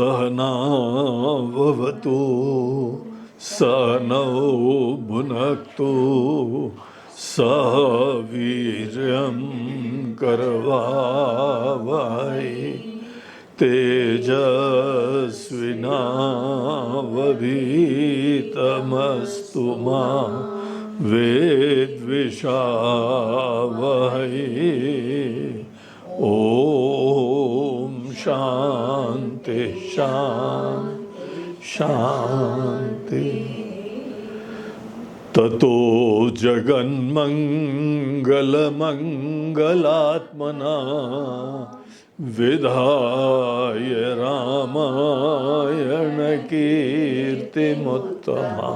सहनाववतु सहनौ भुनक्तु सह वीर्यं करवावहै तेजस्विनावधीतमस्तु मा विद्विषावहै। ओम शांति शांति शांति। ततो जगन्मंगलमंगलात्मना विधाय रामायण कीर्तिमुत्तमा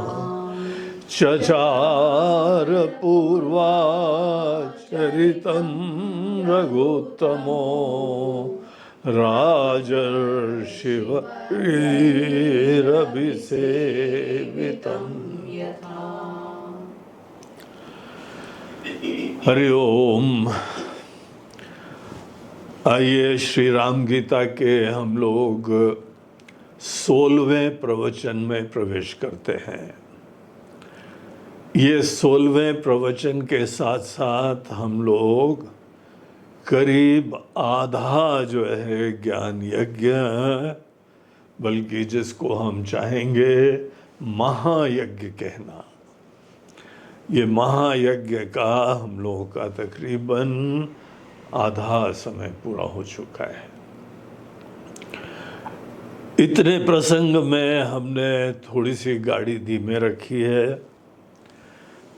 चचार पूर्वाचरितं रघुत्तमो राजर्षिभिरभिसेवितम्। हरि ओम। आइए श्री राम गीता के हम लोग 16वें प्रवचन में प्रवेश करते हैं। ये 16वें प्रवचन के साथ साथ हम लोग करीब आधा जो है ज्ञान यज्ञ, बल्कि जिसको हम चाहेंगे महायज्ञ कहना, ये महायज्ञ का हम लोगों का तकरीबन आधा समय पूरा हो चुका है। इतने प्रसंग में हमने थोड़ी सी गाड़ी धीमे रखी है,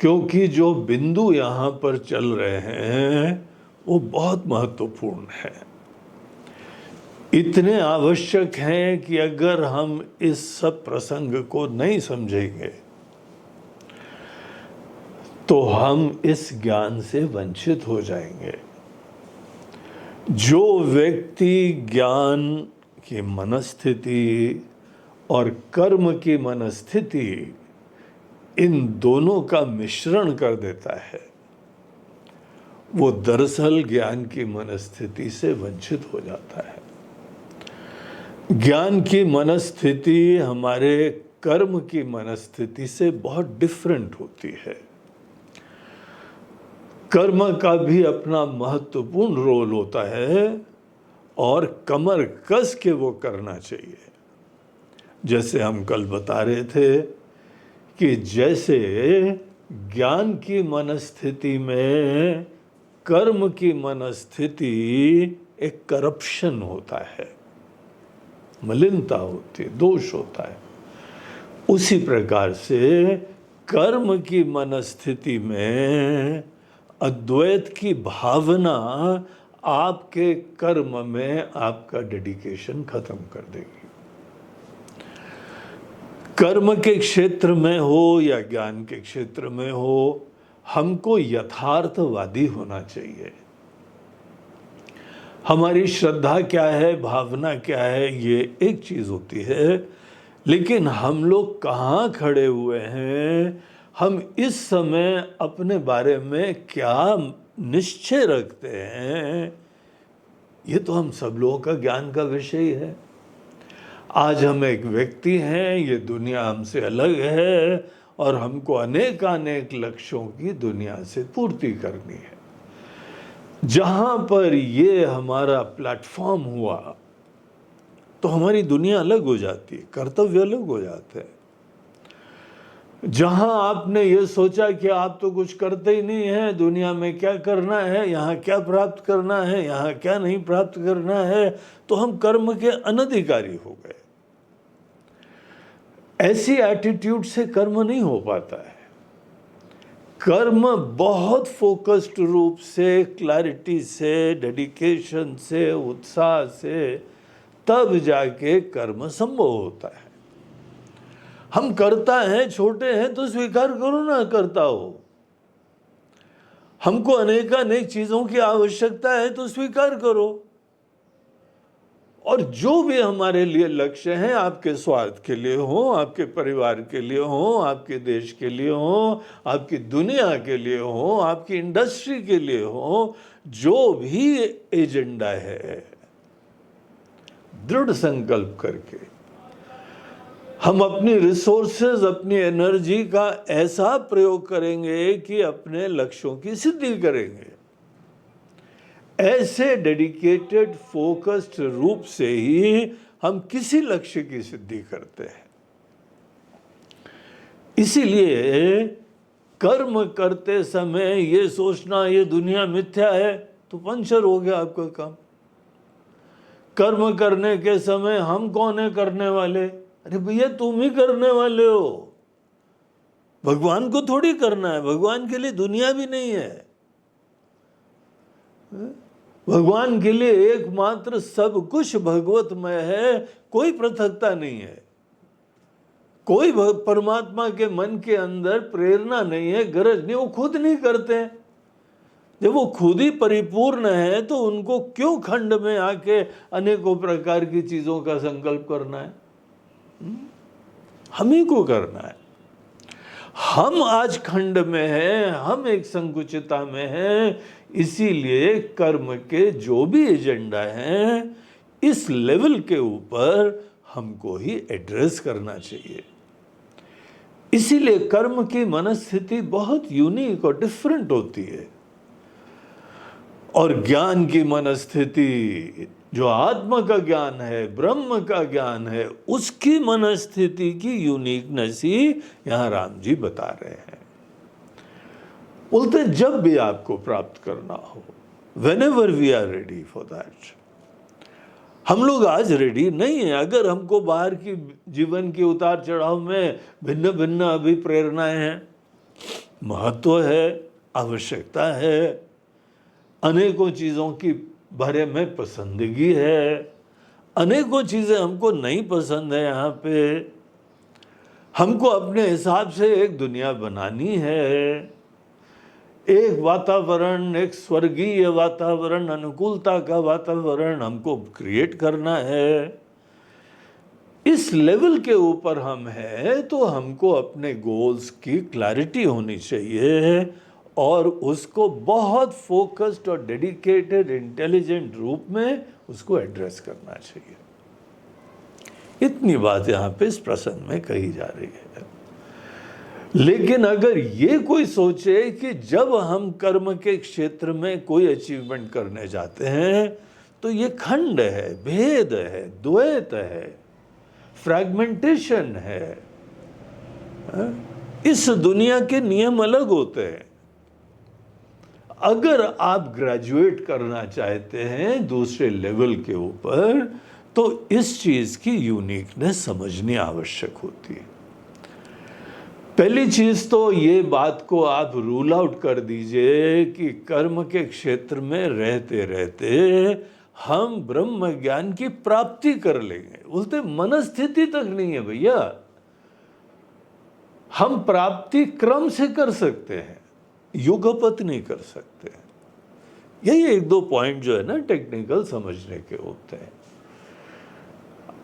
क्योंकि जो बिंदु यहाँ पर चल रहे हैं वो बहुत महत्वपूर्ण है, इतने आवश्यक हैं कि अगर हम इस सब प्रसंग को नहीं समझेंगे तो हम इस ज्ञान से वंचित हो जाएंगे। जो व्यक्ति ज्ञान की मनस्थिति और कर्म की मनस्थिति इन दोनों का मिश्रण कर देता है, वो दरअसल ज्ञान की मनस्थिति से वंचित हो जाता है। ज्ञान की मनस्थिति हमारे कर्म की मनस्थिति से बहुत डिफरेंट होती है। कर्म का भी अपना महत्वपूर्ण रोल होता है और कमर कस के वो करना चाहिए। जैसे हम कल बता रहे थे कि जैसे ज्ञान की मनस्थिति में कर्म की मनस्थिति एक करप्शन होता है, मलिनता होती है, दोष होता है, उसी प्रकार से कर्म की मनस्थिति में अद्वैत की भावना आपके कर्म में आपका डेडिकेशन खत्म कर देगी। कर्म के क्षेत्र में हो या ज्ञान के क्षेत्र में हो, हमको यथार्थवादी होना चाहिए। हमारी श्रद्धा क्या है, भावना क्या है, ये एक चीज होती है, लेकिन हम लोग कहाँ खड़े हुए हैं, हम इस समय अपने बारे में क्या निश्चय रखते हैं, ये तो हम सब लोगों का ज्ञान का विषय है। आज हम एक व्यक्ति हैं, ये दुनिया हमसे अलग है और हमको अनेक लक्ष्यों की दुनिया से पूर्ति करनी है। जहां पर ये हमारा प्लेटफॉर्म हुआ तो हमारी दुनिया अलग हो जाती है, कर्तव्य अलग हो जाते हैं। जहां आपने ये सोचा कि आप तो कुछ करते ही नहीं हैं, दुनिया में क्या करना है, यहाँ क्या प्राप्त करना है, यहाँ क्या नहीं प्राप्त करना है, तो हम कर्म के अनधिकारी हो गए। ऐसी एटीट्यूड से कर्म नहीं हो पाता है। कर्म बहुत फोकस्ड रूप से, क्लैरिटी से, डेडिकेशन से, उत्साह से तब जाके कर्म संभव होता है। हम करता है, छोटे हैं तो स्वीकार करो ना करता हो। हमको अनेक चीजों की आवश्यकता है तो स्वीकार करो। और जो भी हमारे लिए लक्ष्य हैं, आपके स्वार्थ के लिए हो, आपके परिवार के लिए हो, आपके देश के लिए हो, आपकी दुनिया के लिए हो, आपकी इंडस्ट्री के लिए हो, जो भी एजेंडा है दृढ़ संकल्प करके हम अपनी रिसोर्सेज, अपनी एनर्जी का ऐसा प्रयोग करेंगे कि अपने लक्ष्यों की सिद्धि करेंगे। ऐसे डेडिकेटेड फोकस्ड रूप से ही हम किसी लक्ष्य की सिद्धि करते हैं। इसीलिए कर्म करते समय ये सोचना ये दुनिया मिथ्या है तो पंचर हो गया आपका काम। कर्म करने के समय हम कौन है करने वाले? अरे भैया तुम ही करने वाले हो, भगवान को थोड़ी करना है। भगवान के लिए दुनिया भी नहीं है। भगवान के लिए एकमात्र सब कुछ भगवतमय है, कोई पृथकता नहीं है। कोई परमात्मा के मन के अंदर प्रेरणा नहीं है, गरज नहीं, वो खुद नहीं करते हैं। जब वो खुद ही परिपूर्ण है तो उनको क्यों खंड में आके अनेकों प्रकार की चीजों का संकल्प करना है? हम ही को करना है। हम आज खंड में हैं, हम एक संकुचितता में हैं, इसीलिए कर्म के जो भी एजेंडा हैं इस लेवल के ऊपर हमको ही एड्रेस करना चाहिए। इसीलिए कर्म की मनस्थिति बहुत यूनिक और डिफरेंट होती है। और ज्ञान की मनस्थिति, जो आत्मा का ज्ञान है, ब्रह्म का ज्ञान है, उसकी मनस्थिति की यूनिकनेस ही यहां राम जी बता रहे हैं। बोलते जब भी आपको प्राप्त करना हो, whenever we are ready for that। हम लोग आज रेडी नहीं है। अगर हमको बाहर की जीवन के उतार चढ़ाव में भिन्न भिन्न अभिप्रेरणाएं हैं, महत्व है, आवश्यकता है, अनेकों चीज़ों की बारे में पसंदगी है, अनेकों चीज़ें हमको नहीं पसंद है। यहाँ पे हमको अपने हिसाब से एक दुनिया बनानी है, एक वातावरण, एक स्वर्गीय वातावरण, अनुकूलता का वातावरण हमको क्रिएट करना है। इस लेवल के ऊपर हम हैं तो हमको अपने गोल्स की क्लैरिटी होनी चाहिए और उसको बहुत फोकस्ड और डेडिकेटेड इंटेलिजेंट रूप में उसको एड्रेस करना चाहिए। इतनी बात यहाँ पे इस प्रसंग में कही जा रही है। लेकिन अगर ये कोई सोचे कि जब हम कर्म के क्षेत्र में कोई अचीवमेंट करने जाते हैं तो ये खंड है, भेद है, द्वैत है, फ्रैगमेंटेशन है, इस दुनिया के नियम अलग होते हैं। अगर आप ग्रेजुएट करना चाहते हैं दूसरे लेवल के ऊपर तो इस चीज की यूनिकनेस समझनी आवश्यक होती है। पहली चीज तो ये बात को आप रूल आउट कर दीजिए कि कर्म के क्षेत्र में रहते रहते हम ब्रह्म ज्ञान की प्राप्ति कर लेंगे। बोलते मनस्थिति तक नहीं है भैया, हम प्राप्ति क्रम से कर सकते हैं, युगपत नहीं कर सकते। यही एक दो पॉइंट जो है ना टेक्निकल समझने के होते हैं।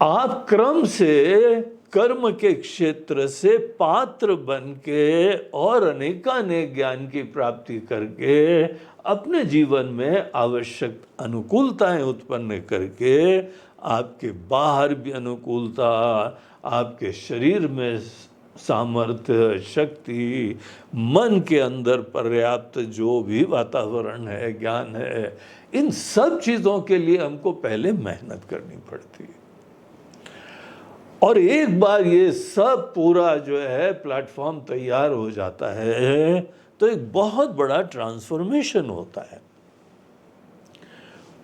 आप क्रम से कर्म के क्षेत्र से पात्र बन के और अनेकानेक ज्ञान की प्राप्ति करके अपने जीवन में आवश्यक अनुकूलताएं उत्पन्न करके आपके बाहर भी अनुकूलता, आपके शरीर में सामर्थ्य, शक्ति, मन के अंदर पर्याप्त जो भी वातावरण है, ज्ञान है, इन सब चीज़ों के लिए हमको पहले मेहनत करनी पड़ती है। और एक बार ये सब पूरा जो है प्लेटफॉर्म तैयार हो जाता है तो एक बहुत बड़ा ट्रांसफॉर्मेशन होता है।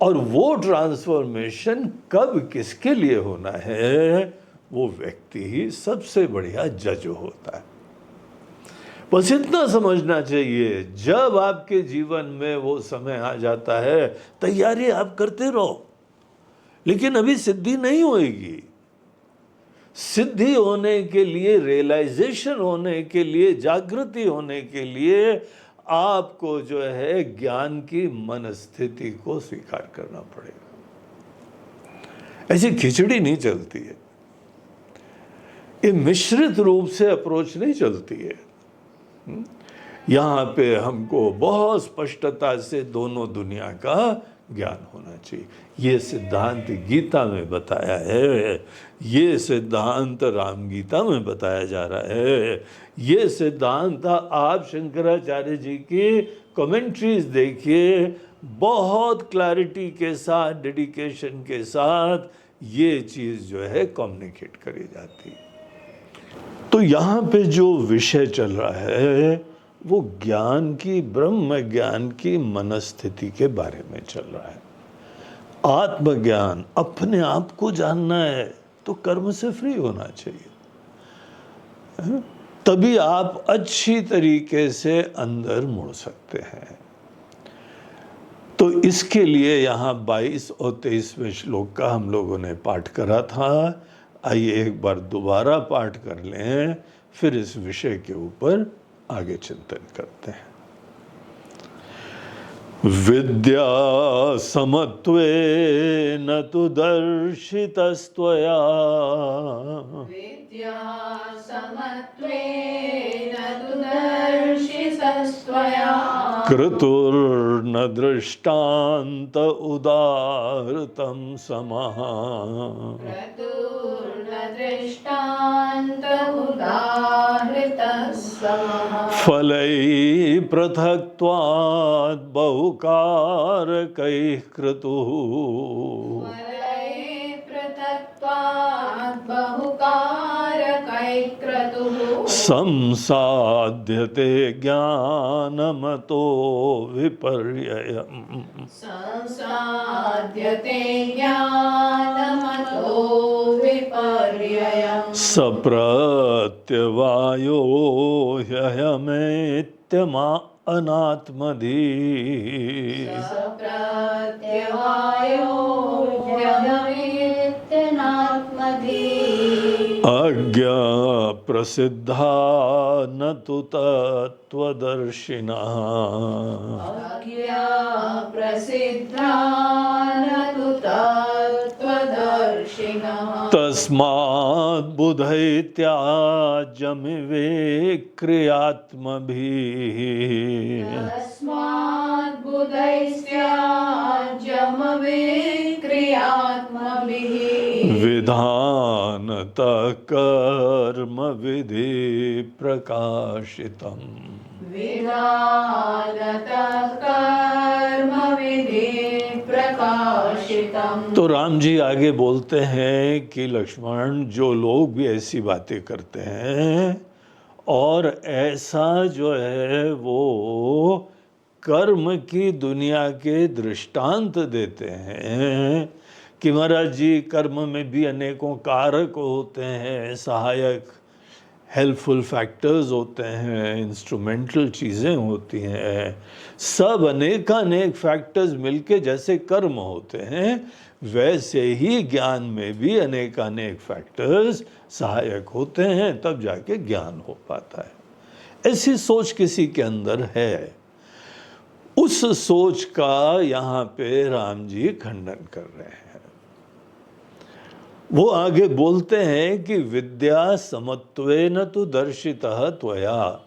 और वो ट्रांसफॉर्मेशन कब किसके लिए होना है वो व्यक्ति ही सबसे बढ़िया जज होता है। बस इतना समझना चाहिए, जब आपके जीवन में वो समय आ जाता है तैयारी आप करते रहो, लेकिन अभी सिद्धि नहीं होएगी। सिद्धि होने के लिए, रियलाइजेशन होने के लिए, जागृति होने के लिए आपको जो है ज्ञान की मनस्थिति को स्वीकार करना पड़ेगा। ऐसी खिचड़ी नहीं चलती है, ये मिश्रित रूप से अप्रोच नहीं चलती है। यहाँ पे हमको बहुत स्पष्टता से दोनों दुनिया का ज्ञान होना चाहिए। ये सिद्धांत गीता में बताया है, ये सिद्धांत राम गीता में बताया जा रहा है, ये सिद्धांत आप शंकराचार्य जी की कमेंट्रीज देखिए, बहुत क्लैरिटी के साथ, डेडिकेशन के साथ ये चीज़ जो है कम्युनिकेट करी जाती है। तो यहाँ पे जो विषय चल रहा है वो ज्ञान की, ब्रह्म ज्ञान की मनस्थिति के बारे में चल रहा है। आत्मज्ञान, अपने आप को जानना है तो कर्म से फ्री होना चाहिए, तभी आप अच्छी तरीके से अंदर मुड़ सकते हैं। तो इसके लिए यहाँ 22 और 23वें श्लोक का हम लोगों ने पाठ करा था। आइए एक बार दोबारा पाठ कर लें, फिर इस विषय के ऊपर आगे चिंतन करते हैं। विद्या समत्वेन तु दर्शितस्त्वया, विद्या समत्वेन तु दर्शितस्त्वया, क्रतुर्न दृष्टान्त उदाहृतं समः, क्रतुर्न दृष्टान्त उदाहृतः समः, फलैः पृथक्त्वात् बहुकारकैः क्रतुः, फलैः पृथक्त्वात् बहुकारकैः क्रतुः, संसाध्यते ज्ञानमतो विपर्ययम्, संसाध्यते ज्ञानमतो विपर्ययम्, सप्रत्यवायो ह्यहमेत्यमा अनात्मधीः, सप्रत्यवायो ह्यहमेत्यनात्मधीः, अज्ञप्रसिद्धा न तु तत्त्वदर्शिनः, अज्ञा प्रसिद्धा न तु तत्त्वदर्शिनः, तस्माद् बुधैत्याज्यमिवेक्रियात्मभिः, तस्मात् बुधैस्त्याज्यमविक्रियात्मभिः, विधानतः कर्मविधि प्रकाशितम्, विधानतः कर्मविधि प्रकाशितम्। तो राम जी आगे बोलते हैं कि लक्ष्मण, जो लोग भी ऐसी बातें करते हैं और ऐसा जो है वो कर्म की दुनिया के दृष्टांत देते हैं कि महाराज जी कर्म में भी अनेकों कारक होते हैं, सहायक हेल्पफुल फैक्टर्स होते हैं, इंस्ट्रूमेंटल चीज़ें होती हैं, सब अनेकानेक फैक्टर्स मिलके जैसे कर्म होते हैं, वैसे ही ज्ञान में भी अनेकानेक फैक्टर्स सहायक होते हैं, तब जाके ज्ञान हो पाता है। ऐसी सोच किसी के अंदर है, उस सोच का यहाँ पे राम जी खंडन कर रहे हैं। वो आगे बोलते हैं कि विद्या समत्वेन तु दर्शितः त्वया,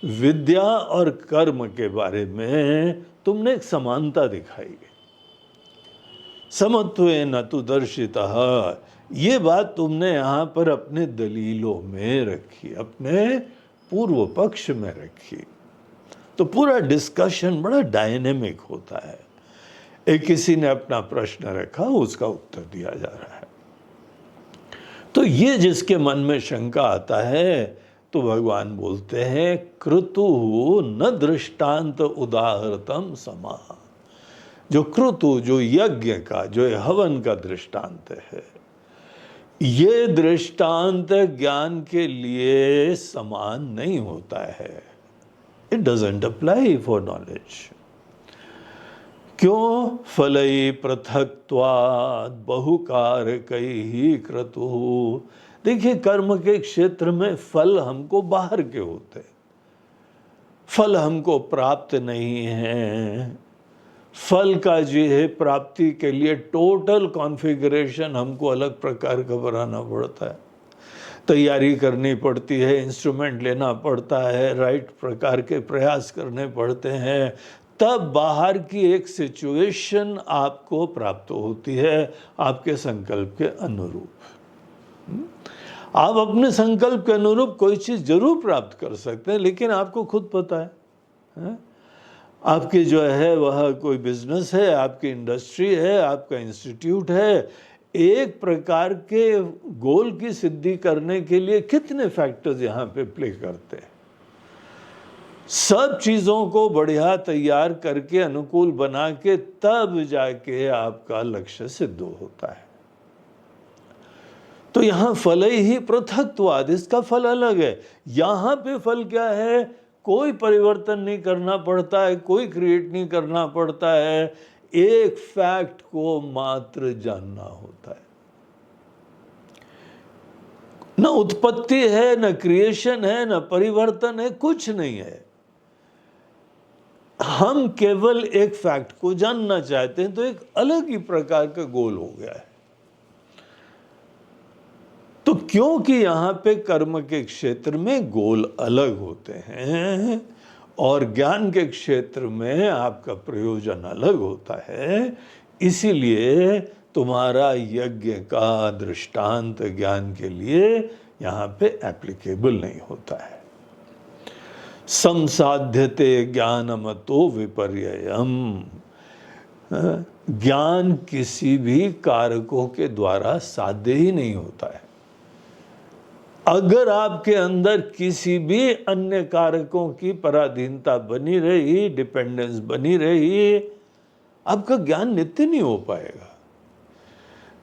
विद्या और कर्म के बारे में तुमने एक समानता दिखाई, समत्वेन तु दर्शितः, ये बात तुमने यहाँ पर अपने दलीलों में रखी, अपने पूर्व पक्ष में रखी। तो पूरा डिस्कशन बड़ा डायनेमिक होता है, एक किसी ने अपना प्रश्न रखा, उसका उत्तर दिया जा रहा है। तो ये जिसके मन में शंका आता है तो भगवान बोलते हैं क्रतु न दृष्टांत उदाहृतम समाः, जो क्रतु, जो यज्ञ का, जो हवन का दृष्टांत है, ये दृष्टांत ज्ञान के लिए समान नहीं होता है। It doesn't apply for knowledge. क्यों? फलई पृथक्त्वात् बहुकारकैः क्रतुः। देखिए, कर्म के क्षेत्र में फल हमको बाहर के होते, फल हमको प्राप्त नहीं है। फल का जो है प्राप्ति के लिए टोटल कॉन्फ़िगरेशन हमको अलग प्रकार का बनाना पड़ता है, तैयारी करनी पड़ती है, इंस्ट्रूमेंट लेना पड़ता है, राइट प्रकार के प्रयास करने पड़ते हैं, तब बाहर की एक सिचुएशन आपको प्राप्त होती है आपके संकल्प के अनुरूप। आप अपने संकल्प के अनुरूप कोई चीज़ जरूर प्राप्त कर सकते हैं, लेकिन आपको खुद पता है? आपकी जो है वह कोई बिजनेस है, आपकी इंडस्ट्री है, आपका इंस्टीट्यूट है, एक प्रकार के गोल की सिद्धि करने के लिए कितने फैक्टर्स यहाँ पे प्ले करते हैं। सब चीज़ों को बढ़िया तैयार करके अनुकूल बना के तब जाके आपका लक्ष्य सिद्ध होता है। तो यहाँ फल ही पृथक्त्वाद, इसका फल अलग है। यहाँ पे फल क्या है? कोई परिवर्तन नहीं करना पड़ता है, कोई क्रिएट नहीं करना पड़ता है, एक फैक्ट को मात्र जानना होता है। न उत्पत्ति है, न क्रिएशन है, न परिवर्तन है, कुछ नहीं है। हम केवल एक फैक्ट को जानना चाहते हैं, तो एक अलग ही प्रकार का गोल हो गया है। तो क्योंकि यहाँ पे कर्म के क्षेत्र में गोल अलग होते हैं और ज्ञान के क्षेत्र में आपका प्रयोजन अलग होता है, इसीलिए तुम्हारा यज्ञ का दृष्टांत ज्ञान के लिए यहाँ पे एप्लीकेबल नहीं होता है। संसाध्यते ज्ञानमतो विपर्ययम्, ज्ञान किसी भी कारकों के द्वारा साध्य ही नहीं होता है। अगर आपके अंदर किसी भी अन्य कारकों की पराधीनता बनी रही, डिपेंडेंस बनी रही, आपका ज्ञान नित्य नहीं हो पाएगा।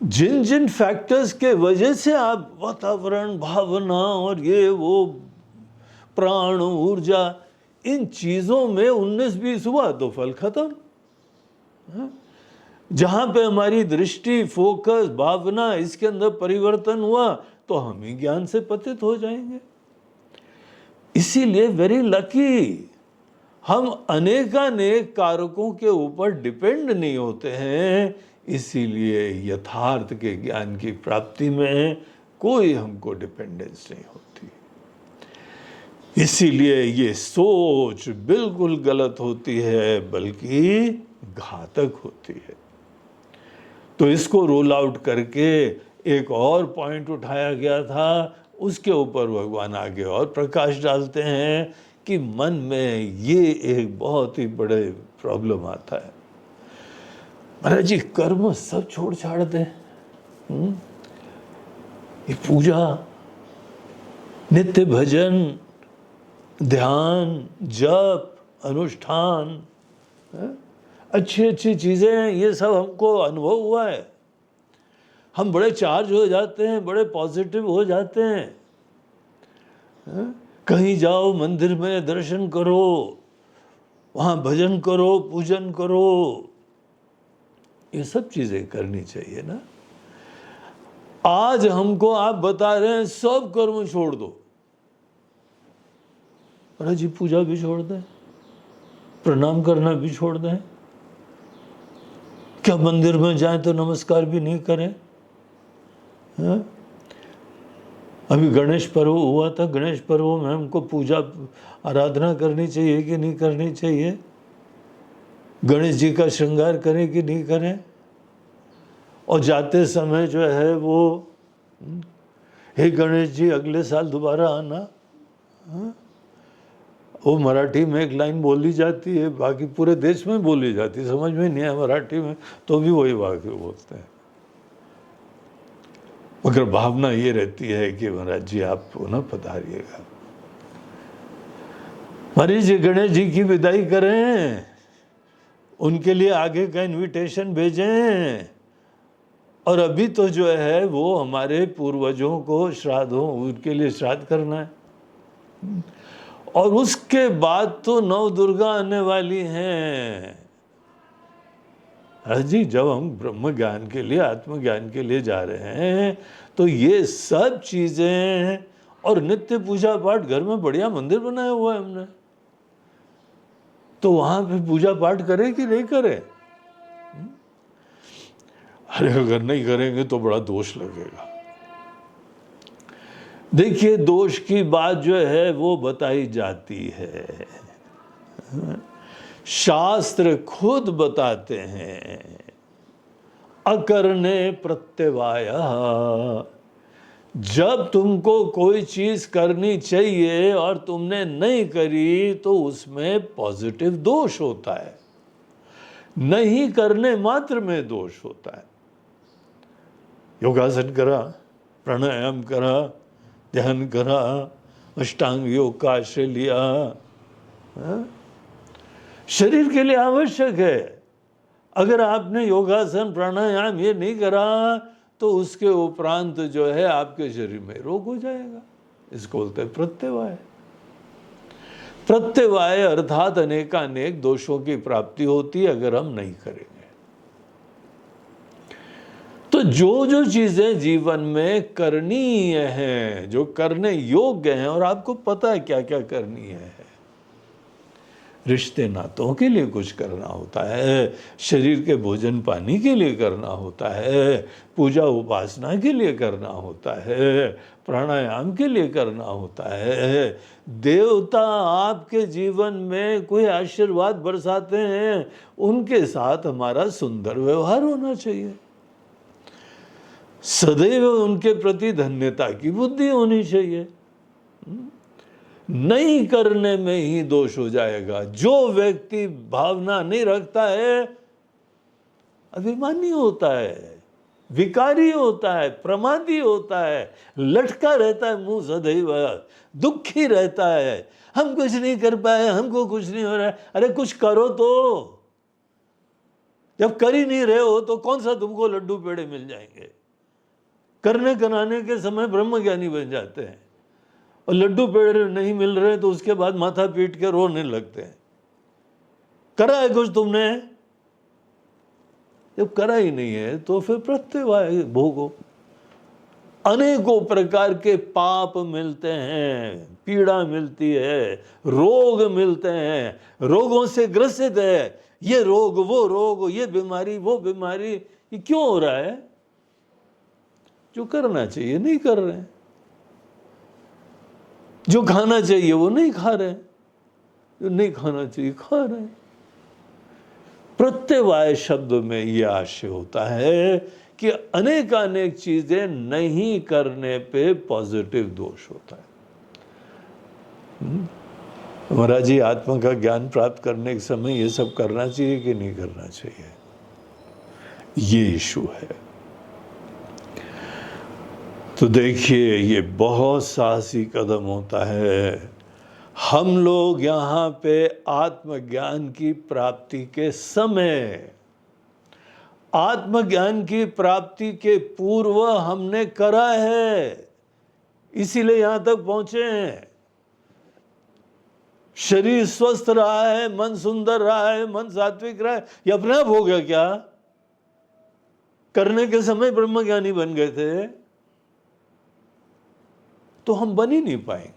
जिन जिन फैक्टर्स के वजह से आप वातावरण, भावना और ये वो प्राण, ऊर्जा, इन चीजों में 19-20 हुआ तो फल खत्म। जहां पे हमारी दृष्टि, फोकस, भावना, इसके अंदर परिवर्तन हुआ तो हम ही ज्ञान से पतित हो जाएंगे। इसीलिए वेरी लकी, हम अनेकानेक कारकों के ऊपर डिपेंड नहीं होते हैं। इसीलिए यथार्थ के ज्ञान की प्राप्ति में कोई हमको डिपेंडेंस नहीं होती। इसीलिए ये सोच बिल्कुल गलत होती है, बल्कि घातक होती है। तो इसको रोल आउट करके एक और पॉइंट उठाया गया था, उसके ऊपर भगवान आगे और प्रकाश डालते हैं कि मन में ये एक बहुत ही बड़े प्रॉब्लम आता है। महाराज जी, कर्म सब छोड़ छाड़ दें, ये पूजा, नित्य भजन, ध्यान, जप, अनुष्ठान, अच्छी अच्छी चीजें हैं, ये सब हमको अनुभव हुआ है। हम बड़े चार्ज हो जाते हैं, बड़े पॉजिटिव हो जाते हैं। कहीं जाओ, मंदिर में दर्शन करो, वहाँ भजन करो, पूजन करो, ये सब चीजें करनी चाहिए ना। आज हमको आप बता रहे हैं सब कर्म छोड़ दो। अरे जी, पूजा भी छोड़ दें, प्रणाम करना भी छोड़ दें, क्या मंदिर में जाएं तो नमस्कार भी नहीं करें? अभी गणेश पर्व हुआ था, गणेश पर्व में हमको पूजा आराधना करनी चाहिए कि नहीं करनी चाहिए? गणेश जी का श्रृंगार करें कि नहीं करें? और जाते समय जो है वो, हे गणेश जी अगले साल दोबारा आना, वो मराठी में एक लाइन बोली जाती है, बाकी पूरे देश में बोली जाती है, समझ में नहीं है मराठी में तो भी वही वाक्य बोलते हैं। मगर भावना ये रहती है कि महाराज जी आप पुनः पधारिएगा, महाराज जी गणेश जी की विदाई करें, उनके लिए आगे का इनविटेशन भेजें। और अभी तो जो है वो हमारे पूर्वजों को श्राद्ध हो, उनके लिए श्राद्ध करना है, और उसके बाद तो नव दुर्गा आने वाली हैं। जी, जब हम ब्रह्म ज्ञान के लिए, आत्मज्ञान के लिए जा रहे हैं तो ये सब चीजें, और नित्य पूजा पाठ, घर में बढ़िया मंदिर बनाया हुआ है हमने, तो वहां पे पूजा पाठ करें कि नहीं करें? अरे अगर नहीं करेंगे तो बड़ा दोष लगेगा। देखिए, दोष की बात जो है वो बताई जाती है। शास्त्र खुद बताते हैं, अकरणे प्रत्यवाय, जब तुमको कोई चीज करनी चाहिए और तुमने नहीं करी तो उसमें पॉजिटिव दोष होता है, नहीं करने मात्र में दोष होता है। योगासन करा, प्राणायाम करा, ध्यान करा, अष्टांग योग का आश्रय लिया, शरीर के लिए आवश्यक है। अगर आपने योगासन प्राणायाम ये नहीं करा तो उसके उपरांत जो है आपके शरीर में रोग हो जाएगा। इसको बोलते हैं प्रत्यवाय। प्रत्यवाय अर्थात अनेकानेक दोषों की प्राप्ति होती है अगर हम नहीं करेंगे। तो जो जो चीजें जीवन में करनीय हैं, जो करने योग्य हैं, और आपको पता है क्या क्या करनी है, रिश्ते नातों के लिए कुछ करना होता है, शरीर के भोजन पानी के लिए करना होता है, पूजा उपासना के लिए करना होता है, प्राणायाम के लिए करना होता है। देवता आपके जीवन में कोई आशीर्वाद बरसाते हैं, उनके साथ हमारा सुंदर व्यवहार होना चाहिए, सदैव उनके प्रति धन्यता की बुद्धि होनी चाहिए। नहीं करने में ही दोष हो जाएगा। जो व्यक्ति भावना नहीं रखता है अभिमानी होता है, विकारी होता है, प्रमादी होता है, लटका रहता है मुंह सदैव, दुखी रहता है, हम कुछ नहीं कर पाए, हमको कुछ नहीं हो रहा है। अरे कुछ करो तो, जब कर ही नहीं रहे हो तो कौन सा तुमको लड्डू पेड़े मिल जाएंगे। करने कराने के समय ब्रह्मज्ञानी बन जाते हैं और लड्डू पेड़े नहीं मिल रहे तो उसके बाद माथा पीट के रोने लगते हैं। करा है कुछ तुमने? जब करा ही नहीं है तो फिर प्रत्यवाय भोगो। अनेकों प्रकार के पाप मिलते हैं, पीड़ा मिलती है, रोग मिलते हैं, रोगों से ग्रसित है, ये रोग वो रोग, ये बीमारी वो बीमारी। ये क्यों हो रहा है? जो करना चाहिए नहीं कर रहे हैं, जो खाना चाहिए वो नहीं खा रहे हैं, जो नहीं खाना चाहिए खा रहे हैं। प्रत्यवाय शब्द में यह आशय होता है कि अनेकानेक चीजें नहीं करने पे पॉजिटिव दोष होता है। महाराज जी, आत्मा का ज्ञान प्राप्त करने के समय ये सब करना चाहिए कि नहीं करना चाहिए, ये इशू है। तो देखिए, ये बहुत साहसी कदम होता है। हम लोग यहाँ पे आत्मज्ञान की प्राप्ति के समय, आत्मज्ञान की प्राप्ति के पूर्व हमने करा है, इसीलिए यहाँ तक पहुंचे हैं। शरीर स्वस्थ रहा है, मन सुंदर रहा है, मन सात्विक रहा है, ये अपने आप हो गया क्या? करने के समय ब्रह्मज्ञानी बन गए थे तो हम बन ही नहीं पाएंगे।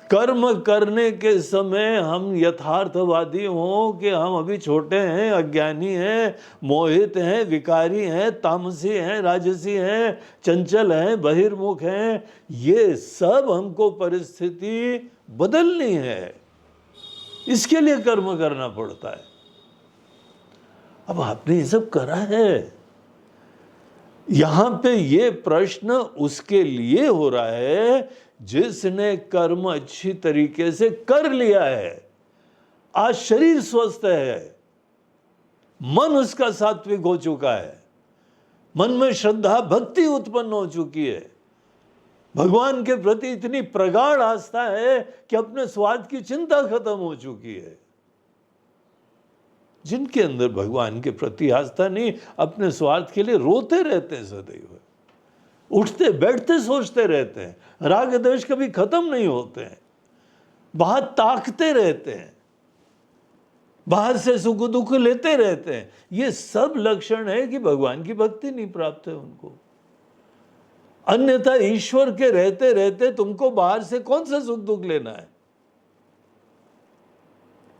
कर्म करने के समय हम यथार्थवादी हों कि हम अभी छोटे हैं, अज्ञानी हैं, मोहित हैं, विकारी हैं, तामसी हैं, राजसी हैं, चंचल हैं, बहिर्मुख हैं, ये सब हमको परिस्थिति बदलनी है, इसके लिए कर्म करना पड़ता है। अब आपने ये सब करा है, यहां पे ये प्रश्न उसके लिए हो रहा है जिसने कर्म अच्छी तरीके से कर लिया है, आज शरीर स्वस्थ है, मन उसका सात्विक हो चुका है, मन में श्रद्धा भक्ति उत्पन्न हो चुकी है, भगवान के प्रति इतनी प्रगाढ़ आस्था है कि अपने स्वार्थ की चिंता खत्म हो चुकी है। जिनके अंदर भगवान के प्रति आस्था नहीं, अपने स्वार्थ के लिए रोते रहते हैं सदैव, उठते बैठते सोचते रहते हैं, राग द्वेष कभी खत्म नहीं होते हैं, बाहर ताकते रहते हैं, बाहर से सुख दुख लेते रहते हैं। ये सब लक्षण है कि भगवान की भक्ति नहीं प्राप्त है उनको। अन्यथा ईश्वर के रहते रहते तुमको बाहर से कौन सा सुख दुख लेना है?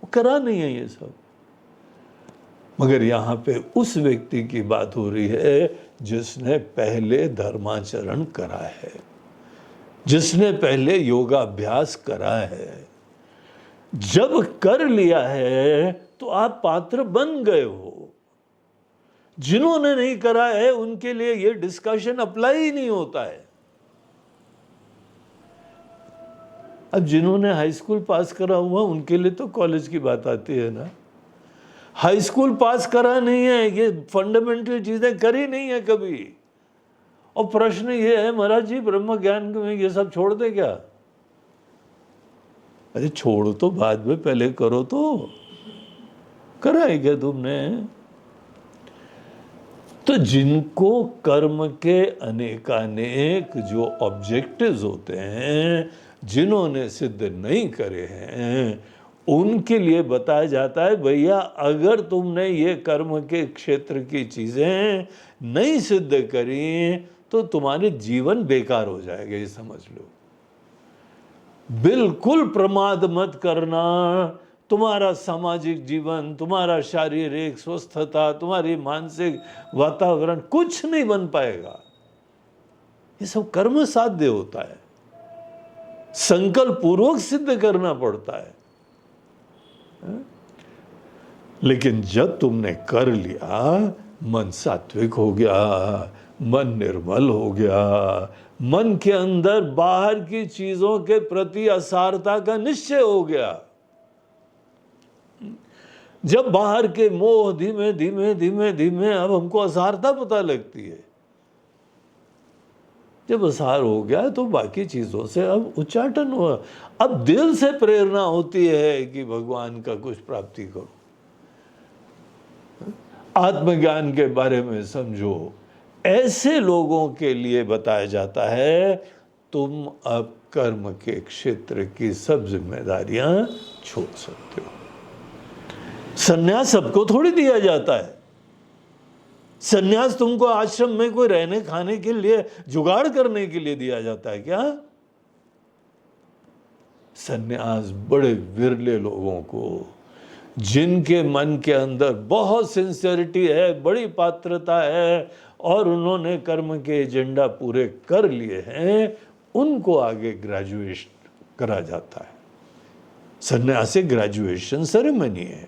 वो करा नहीं है ये सब। मगर यहाँ पे उस व्यक्ति की बात हो रही है जिसने पहले धर्माचरण करा है, जिसने पहले योगाभ्यास करा है, जब कर लिया है तो आप पात्र बन गए हो। जिन्होंने नहीं करा है उनके लिए ये डिस्कशन अप्लाई ही नहीं होता है। अब जिन्होंने हाई स्कूल पास करा हुआ उनके लिए तो कॉलेज की बात आती है ना। हाई स्कूल पास करा नहीं है, ये फंडामेंटल चीजें करी नहीं है कभी, और प्रश्न ये है महाराज जी ब्रह्म ज्ञान में ये सब छोड़ दे क्या? अरे छोड़ तो बाद में, पहले करो तो। करा है क्या तुमने? तो जिनको कर्म के अनेकानेक जो ऑब्जेक्टिव्स होते हैं, जिन्होंने सिद्ध नहीं करे हैं, उनके लिए बताया जाता है भैया अगर तुमने ये कर्म के क्षेत्र की चीजें नहीं सिद्ध करी तो तुम्हारे जीवन बेकार हो जाएगा, ये समझ लो। बिल्कुल प्रमाद मत करना। तुम्हारा सामाजिक जीवन, तुम्हारा शारीरिक स्वस्थता, तुम्हारी मानसिक वातावरण कुछ नहीं बन पाएगा। ये सब कर्म साध्य होता है, संकल्प पूर्वक सिद्ध करना पड़ता है। लेकिन जब तुमने कर लिया, मन सात्विक हो गया, मन निर्मल हो गया, मन के अंदर बाहर की चीजों के प्रति असारता का निश्चय हो गया। जब बाहर के मोह धीमे धीमे धीमे धीमे अब हमको असारता पता लगती है, जब असार हो गया तो बाकी चीजों से अब उच्चाटन हुआ। अब दिल से प्रेरणा होती है कि भगवान का कुछ प्राप्ति करो, आत्मज्ञान के बारे में समझो। ऐसे लोगों के लिए बताया जाता है तुम अब कर्म के क्षेत्र की सब जिम्मेदारियां छोड़ सकते हो। संन्यास सबको थोड़ी दिया जाता है। संन्यास तुमको आश्रम में कोई रहने खाने के लिए जुगाड़ करने के लिए दिया जाता है क्या? संन्यास बड़े विरले लोगों को, जिनके मन के अंदर बहुत सिंसियरिटी है, बड़ी पात्रता है और उन्होंने कर्म के एजेंडा पूरे कर लिए हैं, उनको आगे ग्रेजुएशन करा जाता है। संन्यास एक ग्रेजुएशन सेरेमनी है,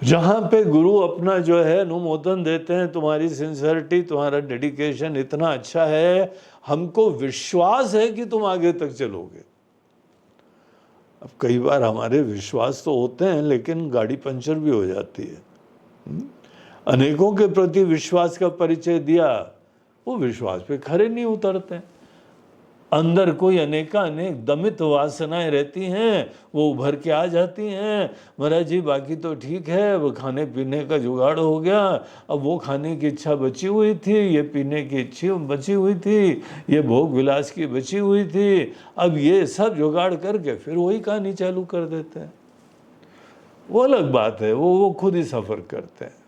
जहां पे गुरु अपना जो है अनुमोदन देते हैं, तुम्हारी सिंसियरिटी, तुम्हारा डेडिकेशन इतना अच्छा है, हमको विश्वास है कि तुम आगे तक चलोगे। अब कई बार हमारे विश्वास तो होते हैं लेकिन गाड़ी पंचर भी हो जाती है। अनेकों के प्रति विश्वास का परिचय दिया, वो विश्वास पे खरे नहीं उतरते। अंदर कोई अनेक दमित वासनाएं रहती हैं, वो उभर के आ जाती हैं। महाराज जी बाकी तो ठीक है, वो खाने पीने का जुगाड़ हो गया, अब वो खाने की इच्छा बची हुई थी, ये पीने की इच्छा बची हुई थी, ये भोग विलास की बची हुई थी, अब ये सब जुगाड़ करके फिर वही कहानी चालू कर देते हैं। वो अलग बात है, वो खुद ही सफ़र करते हैं।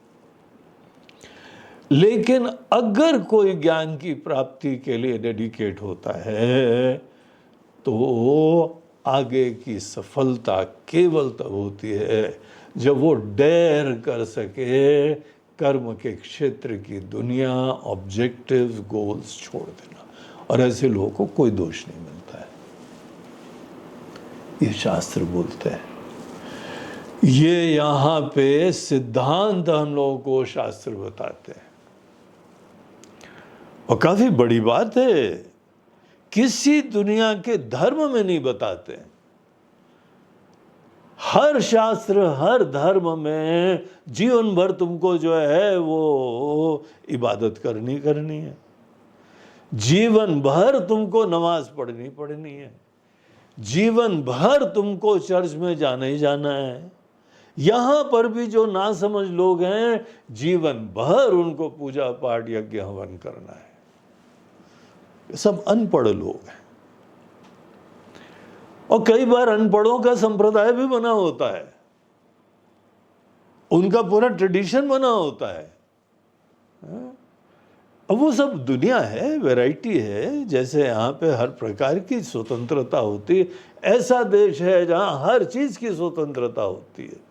लेकिन अगर कोई ज्ञान की प्राप्ति के लिए डेडिकेट होता है तो आगे की सफलता केवल तब होती है जब वो डेयर कर सके कर्म के क्षेत्र की दुनिया, ऑब्जेक्टिव्स, गोल्स छोड़ देना। और ऐसे लोगों को कोई दोष नहीं मिलता है, ये शास्त्र बोलते हैं। ये यहाँ पे सिद्धांत हम लोगों को शास्त्र बताते हैं, और काफी बड़ी बात है, किसी दुनिया के धर्म में नहीं बताते। हर शास्त्र, हर धर्म में जीवन भर तुमको जो है वो इबादत करनी है, जीवन भर तुमको नमाज पढ़नी है, जीवन भर तुमको चर्च में जाना ही जाना है। यहां पर भी जो नासमझ लोग हैं, जीवन भर उनको पूजा पाठ यज्ञ हवन करना है। ये सब अनपढ़ लोग हैं, और कई बार अनपढ़ों का संप्रदाय भी बना होता है, उनका पूरा ट्रेडिशन बना होता है। अब वो सब दुनिया है, वैरायटी है। जैसे यहाँ पे हर प्रकार की स्वतंत्रता होती है, ऐसा देश है जहां हर चीज की स्वतंत्रता होती है।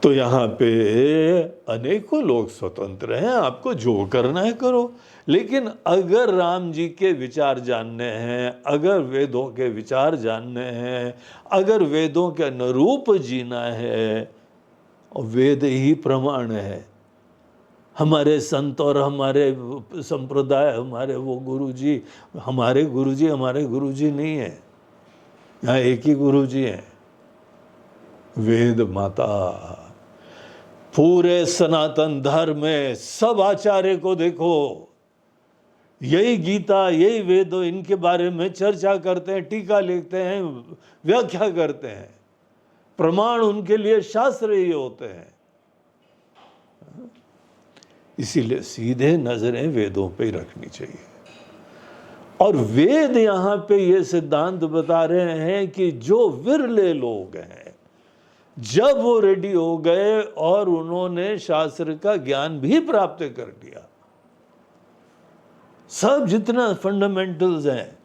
तो यहाँ पे अनेकों लोग स्वतंत्र हैं, आपको जो करना है करो। लेकिन अगर राम जी के विचार जानने हैं, अगर वेदों के विचार जानने हैं, अगर वेदों के अनुरूप जीना है, और वेद ही प्रमाण है। हमारे संत और हमारे संप्रदाय, हमारे वो गुरुजी हमारे गुरुजी नहीं है। यहाँ एक ही गुरुजी है, वेद माता। पूरे सनातन धर्म में सब आचार्य को देखो, यही गीता, यही वेद, इनके बारे में चर्चा करते हैं, टीका लिखते हैं, व्याख्या करते हैं। प्रमाण उनके लिए शास्त्र ही होते हैं। इसीलिए सीधे नजरें वेदों पे ही रखनी चाहिए। और वेद यहां पे ये सिद्धांत बता रहे हैं कि जो विरले लोग हैं, जब वो रेडी हो गए और उन्होंने शास्त्र का ज्ञान भी प्राप्त कर लिया, सब जितना फंडामेंटल्स हैं,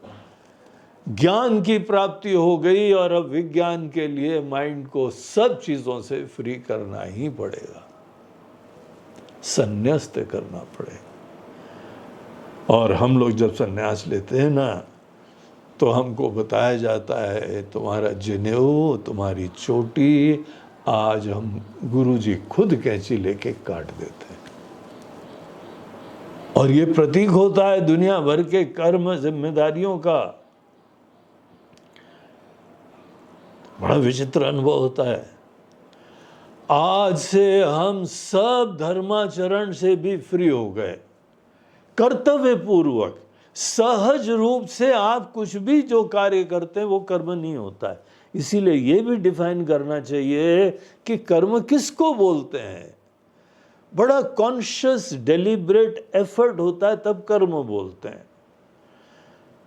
ज्ञान की प्राप्ति हो गई, और अब विज्ञान के लिए माइंड को सब चीजों से फ्री करना ही पड़ेगा, संन्यास्त करना पड़ेगा। और हम लोग जब संन्यास लेते हैं ना, तो हमको बताया जाता है तुम्हारा जनेऊ, तुम्हारी चोटी, आज हम गुरुजी खुद कैंची लेके काट देते हैं। और ये प्रतीक होता है दुनिया भर के कर्म जिम्मेदारियों का। बड़ा विचित्र अनुभव होता है। आज से हम सब धर्माचरण से भी फ्री हो गए, कर्तव्य पूर्वक सहज रूप से आप कुछ भी जो कार्य करते हैं वो कर्म नहीं होता है। इसीलिए ये भी डिफाइन करना चाहिए कि कर्म किसको बोलते हैं। बड़ा कॉन्शियस डेलिब्रेट एफर्ट होता है तब कर्म बोलते हैं।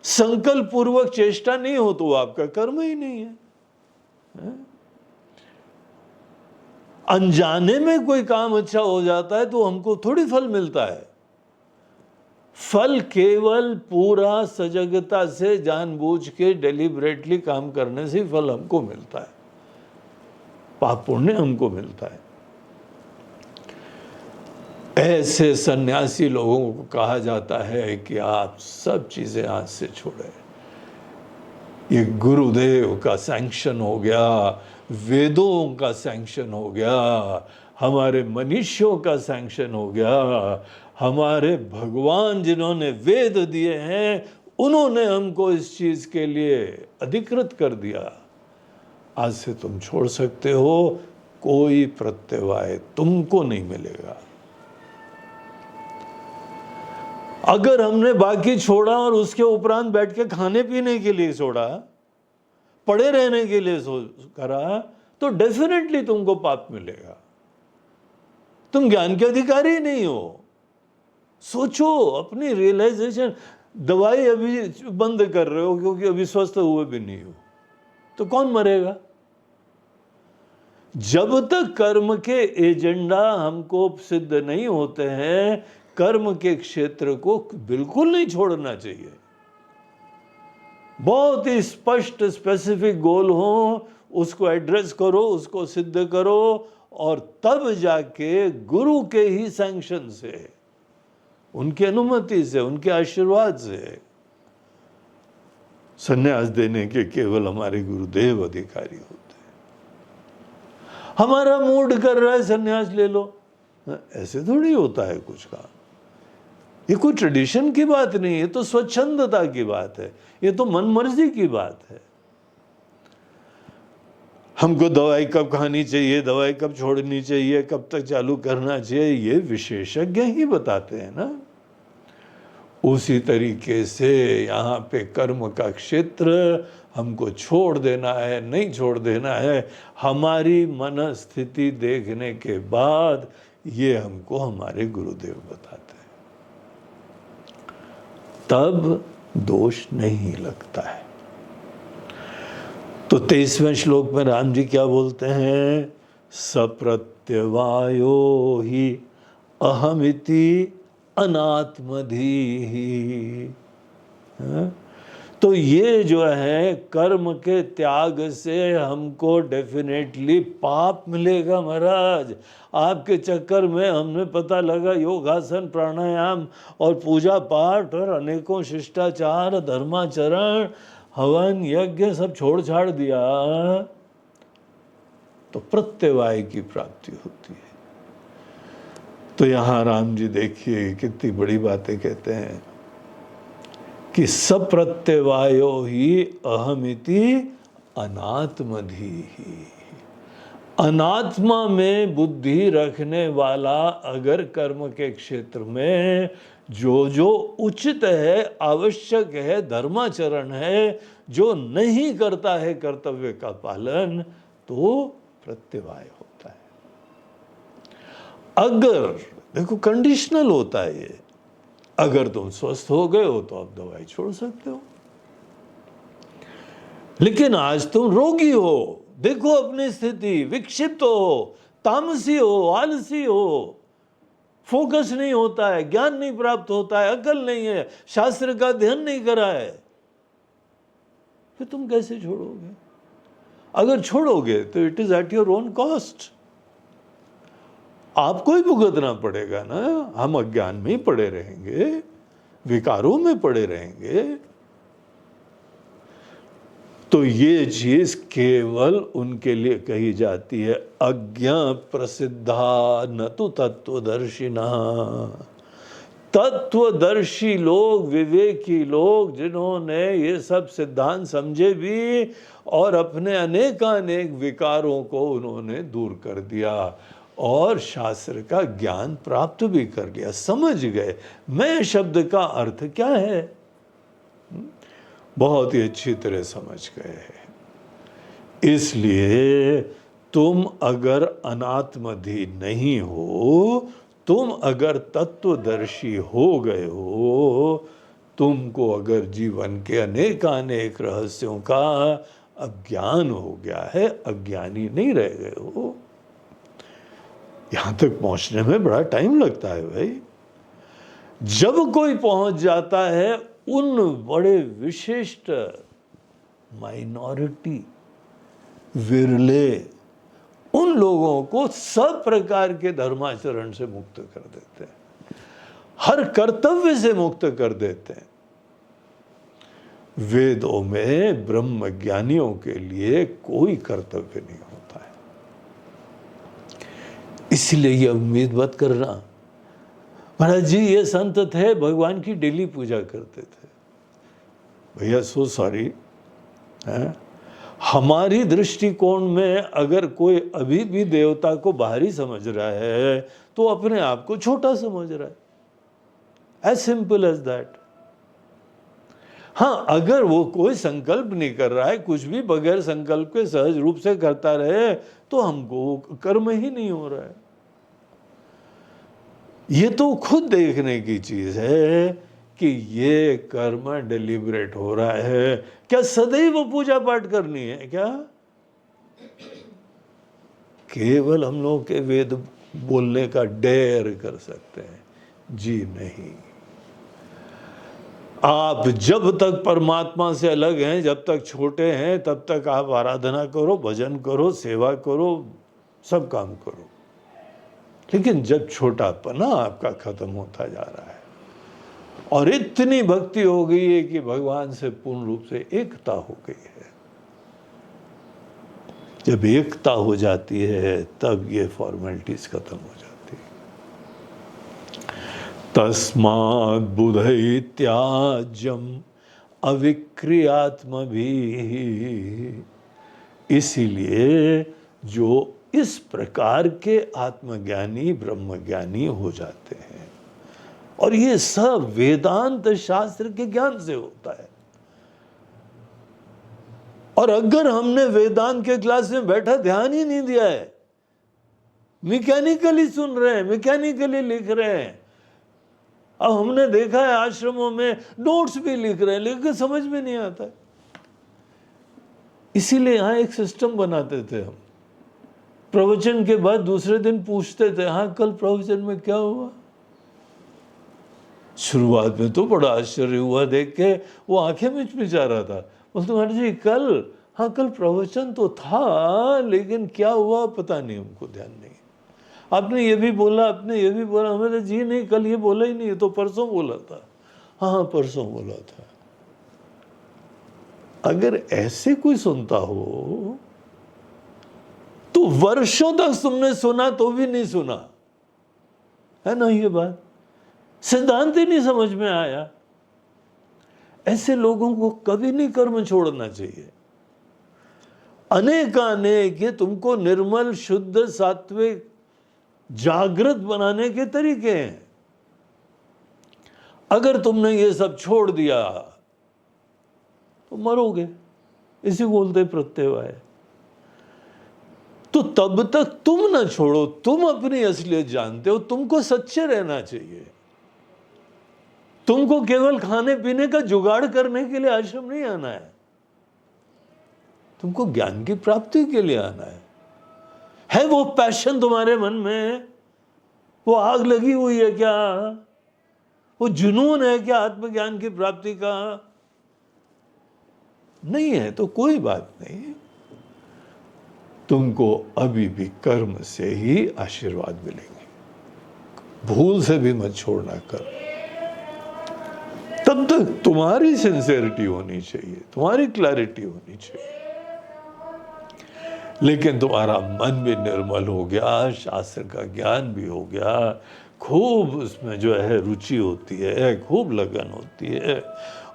संकल्प पूर्वक चेष्टा नहीं हो तो आपका कर्म ही नहीं है। अनजाने में कोई काम अच्छा हो जाता है तो हमको थोड़ी फल मिलता है। फल केवल पूरा सजगता से जानबूझ के डेलिबरेटली काम करने से फल हमको मिलता है, पाप पुण्य हमको मिलता है। ऐसे सन्यासी लोगों को कहा जाता है कि आप सब चीजें आज से छोड़ें। ये गुरुदेव का सैंक्शन हो गया, वेदों का सैंक्शन हो गया, हमारे मनुष्यों का सैंक्शन हो गया, हमारे भगवान जिन्होंने वेद दिए हैं उन्होंने हमको इस चीज के लिए अधिकृत कर दिया। आज से तुम छोड़ सकते हो, कोई प्रत्यवाय तुमको नहीं मिलेगा। अगर हमने बाकी छोड़ा और उसके उपरांत बैठ के खाने पीने के लिए छोड़ा, पड़े रहने के लिए करा, तो डेफिनेटली तुमको पाप मिलेगा। तुम ज्ञान के अधिकारी नहीं हो। सोचो अपनी रियलाइजेशन। दवाई अभी बंद कर रहे हो क्योंकि अभी स्वस्थ हुए भी नहीं हो, तो कौन मरेगा? जब तक कर्म के एजेंडा हमको सिद्ध नहीं होते हैं, कर्म के क्षेत्र को बिल्कुल नहीं छोड़ना चाहिए। बहुत ही स्पष्ट स्पेसिफिक गोल हो, उसको एड्रेस करो, उसको सिद्ध करो, और तब जाके गुरु के ही सैंक्शन से, उनकी अनुमति से, उनके आशीर्वाद से संन्यास देने के केवल हमारे गुरुदेव अधिकारी होते हैं। हमारा मूड कर रहा है संन्यास ले लो, ऐसे थोड़ी होता है कुछ काम। ये कोई ट्रेडिशन की बात नहीं है, तो स्वच्छंदता की बात है, ये तो मन मर्जी की बात है। हमको दवाई कब खानी चाहिए, दवाई कब छोड़नी चाहिए, कब तक चालू करना चाहिए, ये विशेषज्ञ ही बताते हैं ना। उसी तरीके से यहाँ पे कर्म का क्षेत्र हमको छोड़ देना है, नहीं छोड़ देना है, हमारी मन स्थिति देखने के बाद ये हमको हमारे गुरुदेव बताते हैं, तब दोष नहीं लगता है। तो 23वें श्लोक में राम जी क्या बोलते हैं? सप्रत्यवायो ही अहमिति अनात्मधीहि। तो ये जो है कर्म के त्याग से हमको डेफिनेटली पाप मिलेगा महाराज। आपके चक्कर में हमने पता लगा योगासन, प्राणायाम और पूजा पाठ और अनेकों शिष्टाचार, धर्माचरण, हवन, यज्ञ सब छोड़ छाड़ दिया तो प्रत्यवाय की प्राप्ति होती है। तो यहाँ राम जी देखिए कितनी बड़ी बातें कहते हैं कि सप्रत्यवायो ही अहमिति अनात्मधि ही। अनात्मा में बुद्धि रखने वाला अगर कर्म के क्षेत्र में जो उचित है, आवश्यक है, धर्माचरण है, जो नहीं करता है कर्तव्य का पालन, तो प्रत्यवाय होता है। अगर देखो कंडीशनल होता है ये, अगर तुम स्वस्थ हो गए हो तो आप दवाई छोड़ सकते हो, लेकिन आज तुम रोगी हो, देखो अपनी स्थिति, विक्षिप्त हो, तामसी हो, आलसी हो, फोकस नहीं होता है, ज्ञान नहीं प्राप्त होता है, अकल नहीं है, शास्त्र का अध्ययन नहीं करा है, फिर तुम कैसे छोड़ोगे? अगर छोड़ोगे तो it is at your own cost. आपको ही भुगतना पड़ेगा ना। हम अज्ञान में ही पड़े रहेंगे, विकारों में पड़े रहेंगे। तो ये चीज केवल उनके लिए कही जाती है अज्ञा प्रसिद्धा न तो तत्वदर्शिना। तत्वदर्शी लोग, विवेकी लोग, जिन्होंने ये सब सिद्धांत समझे भी और अपने अनेकानेक विकारों को उन्होंने दूर कर दिया और शास्त्र का ज्ञान प्राप्त भी कर लिया, समझ गए मैं शब्द का अर्थ क्या है, बहुत ही अच्छी तरह समझ गए हैं। इसलिए तुम अगर अनात्मधि नहीं हो, तुम अगर तत्वदर्शी हो गए हो, तुमको अगर जीवन के अनेकानेक रहस्यों का अज्ञान हो गया है, अज्ञानी नहीं रह गए हो। यहां तक पहुंचने में बड़ा टाइम लगता है भाई। जब कोई पहुंच जाता है, उन बड़े विशिष्ट माइनॉरिटी, विरले उन लोगों को सब प्रकार के धर्माचरण से मुक्त कर देते हैं, हर कर्तव्य से मुक्त कर देते हैं। वेदों में ब्रह्म ज्ञानियों के लिए कोई कर्तव्य नहीं होता है। इसलिए ये उम्मीद मत करना महाराज जी ये संत थे, भगवान की डेली पूजा करते थे। भैया सो सॉरी, हमारी दृष्टिकोण में अगर कोई अभी भी देवता को बाहरी समझ रहा है तो अपने आप को छोटा समझ रहा है, एज सिंपल एज दैट। हाँ, अगर वो कोई संकल्प नहीं कर रहा है, कुछ भी बगैर संकल्प के सहज रूप से करता रहे, तो हमको कर्म ही नहीं हो रहा है। ये तो खुद देखने की चीज है कि ये कर्म डिलिबरेट हो रहा है। क्या सदैव पूजा पाठ करनी है क्या? केवल हम लोग के वेद बोलने का डेयर कर सकते हैं जी नहीं। आप जब तक परमात्मा से अलग हैं, जब तक छोटे हैं, तब तक आप आराधना करो, भजन करो, सेवा करो, सब काम करो। लेकिन जब छोटापना आपका खत्म होता जा रहा है और इतनी भक्ति हो गई है कि भगवान से पूर्ण रूप से एकता हो गई है, जब एकता हो जाती है तब ये फॉर्मेलिटीज खत्म हो जाती है। तस्मात् बुधै त्याज्यम अविक्रियात्म भी। इसीलिए जो इस प्रकार के आत्मज्ञानी ब्रह्मज्ञानी हो जाते हैं, और ये सब वेदांत शास्त्र के ज्ञान से होता है। और अगर हमने वेदांत के क्लास में बैठा ध्यान ही नहीं दिया है, मैकेनिकली सुन रहे हैं, मैकेनिकली लिख रहे हैं, अब हमने देखा है आश्रमों में नोट्स भी लिख रहे हैं लेकिन समझ में नहीं आता है। इसीलिए यहां एक सिस्टम बनाते थे हम, प्रवचन के बाद दूसरे दिन पूछते थे, हाँ कल प्रवचन में क्या हुआ, शुरुआत में तो बड़ा आश्चर्य हुआ देख के, वो आंखें मिचमिचा रहा था। बोलते महाराज जी कल प्रवचन तो था, लेकिन क्या हुआ पता नहीं, हमको ध्यान नहीं। आपने ये भी बोला, आपने ये भी बोला। हमें जी नहीं, कल ये बोला ही नहीं, ये तो परसों बोला था। हाँ परसों बोला था। अगर ऐसे कोई सुनता हो तो वर्षों तक तुमने सुना तो भी नहीं सुना, है ना ये बात? सिद्धांत ही नहीं समझ में आया। ऐसे लोगों को कभी नहीं कर्म छोड़ना चाहिए। अनेकानेक ये तुमको निर्मल, शुद्ध, सात्विक, जागृत बनाने के तरीके हैं। अगर तुमने ये सब छोड़ दिया तो मरोगे। इसी बोलते प्रत्यवाय। तो तब तक तुम ना छोड़ो, तुम अपनी असलियत जानते हो। तुमको सच्चे रहना चाहिए। तुमको केवल खाने पीने का जुगाड़ करने के लिए आश्रम नहीं आना है, तुमको ज्ञान की प्राप्ति के लिए आना है वो पैशन तुम्हारे मन में? वो आग लगी हुई है क्या? वो जुनून है क्या आत्मज्ञान की प्राप्ति का? नहीं है तो कोई बात नहीं, तुमको अभी भी कर्म से ही आशीर्वाद मिलेंगे। भूल से भी मत छोड़ना कर्म। तब तक तुम्हारी सिंसियरिटी होनी चाहिए, तुम्हारी क्लैरिटी होनी चाहिए। लेकिन तुम्हारा मन भी निर्मल हो गया, शास्त्र का ज्ञान भी हो गया, खूब उसमें जो है रुचि होती है, खूब लगन होती है,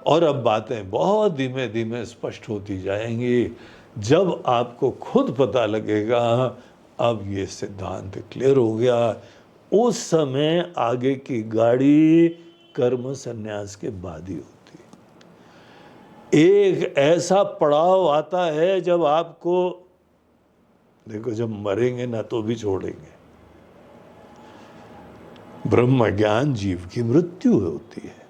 और अब बातें बहुत धीमे धीमे स्पष्ट होती जाएंगी। जब आपको खुद पता लगेगा अब ये सिद्धांत क्लियर हो गया, उस समय आगे की गाड़ी कर्म संन्यास के बाद ही होती है। एक ऐसा पड़ाव आता है जब आपको, देखो जब मरेंगे ना तो भी छोड़ेंगे। ब्रह्म ज्ञान जीव की मृत्यु होती है,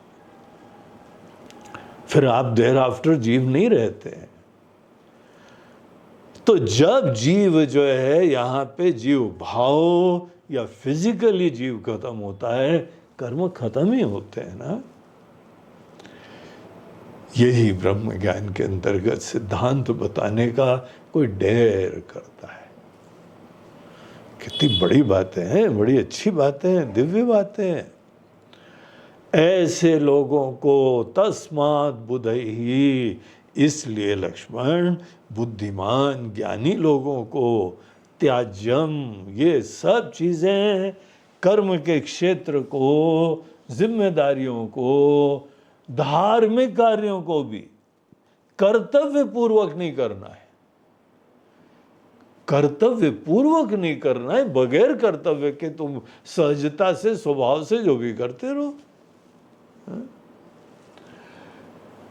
फिर आप देर आफ्टर जीव नहीं रहते हैं। तो जब जीव जो है यहाँ पे जीव भाव या फिजिकली जीव खत्म होता है, कर्म खत्म ही होते हैं ना। यही ब्रह्म ज्ञान के अंतर्गत सिद्धांत बताने का कोई डेर करता है। कितनी बड़ी बातें हैं, बड़ी अच्छी बातें हैं, दिव्य बातें हैं। ऐसे लोगों को तस्मात् बुद्धि, इसलिए लक्ष्मण बुद्धिमान ज्ञानी लोगों को त्याज्यम, ये सब चीजें कर्म के क्षेत्र को, जिम्मेदारियों को, धार्मिक कार्यों को भी कर्तव्य पूर्वक नहीं करना है। कर्तव्य पूर्वक नहीं करना है, बगैर कर्तव्य के तुम सहजता से, स्वभाव से जो भी करते रहो,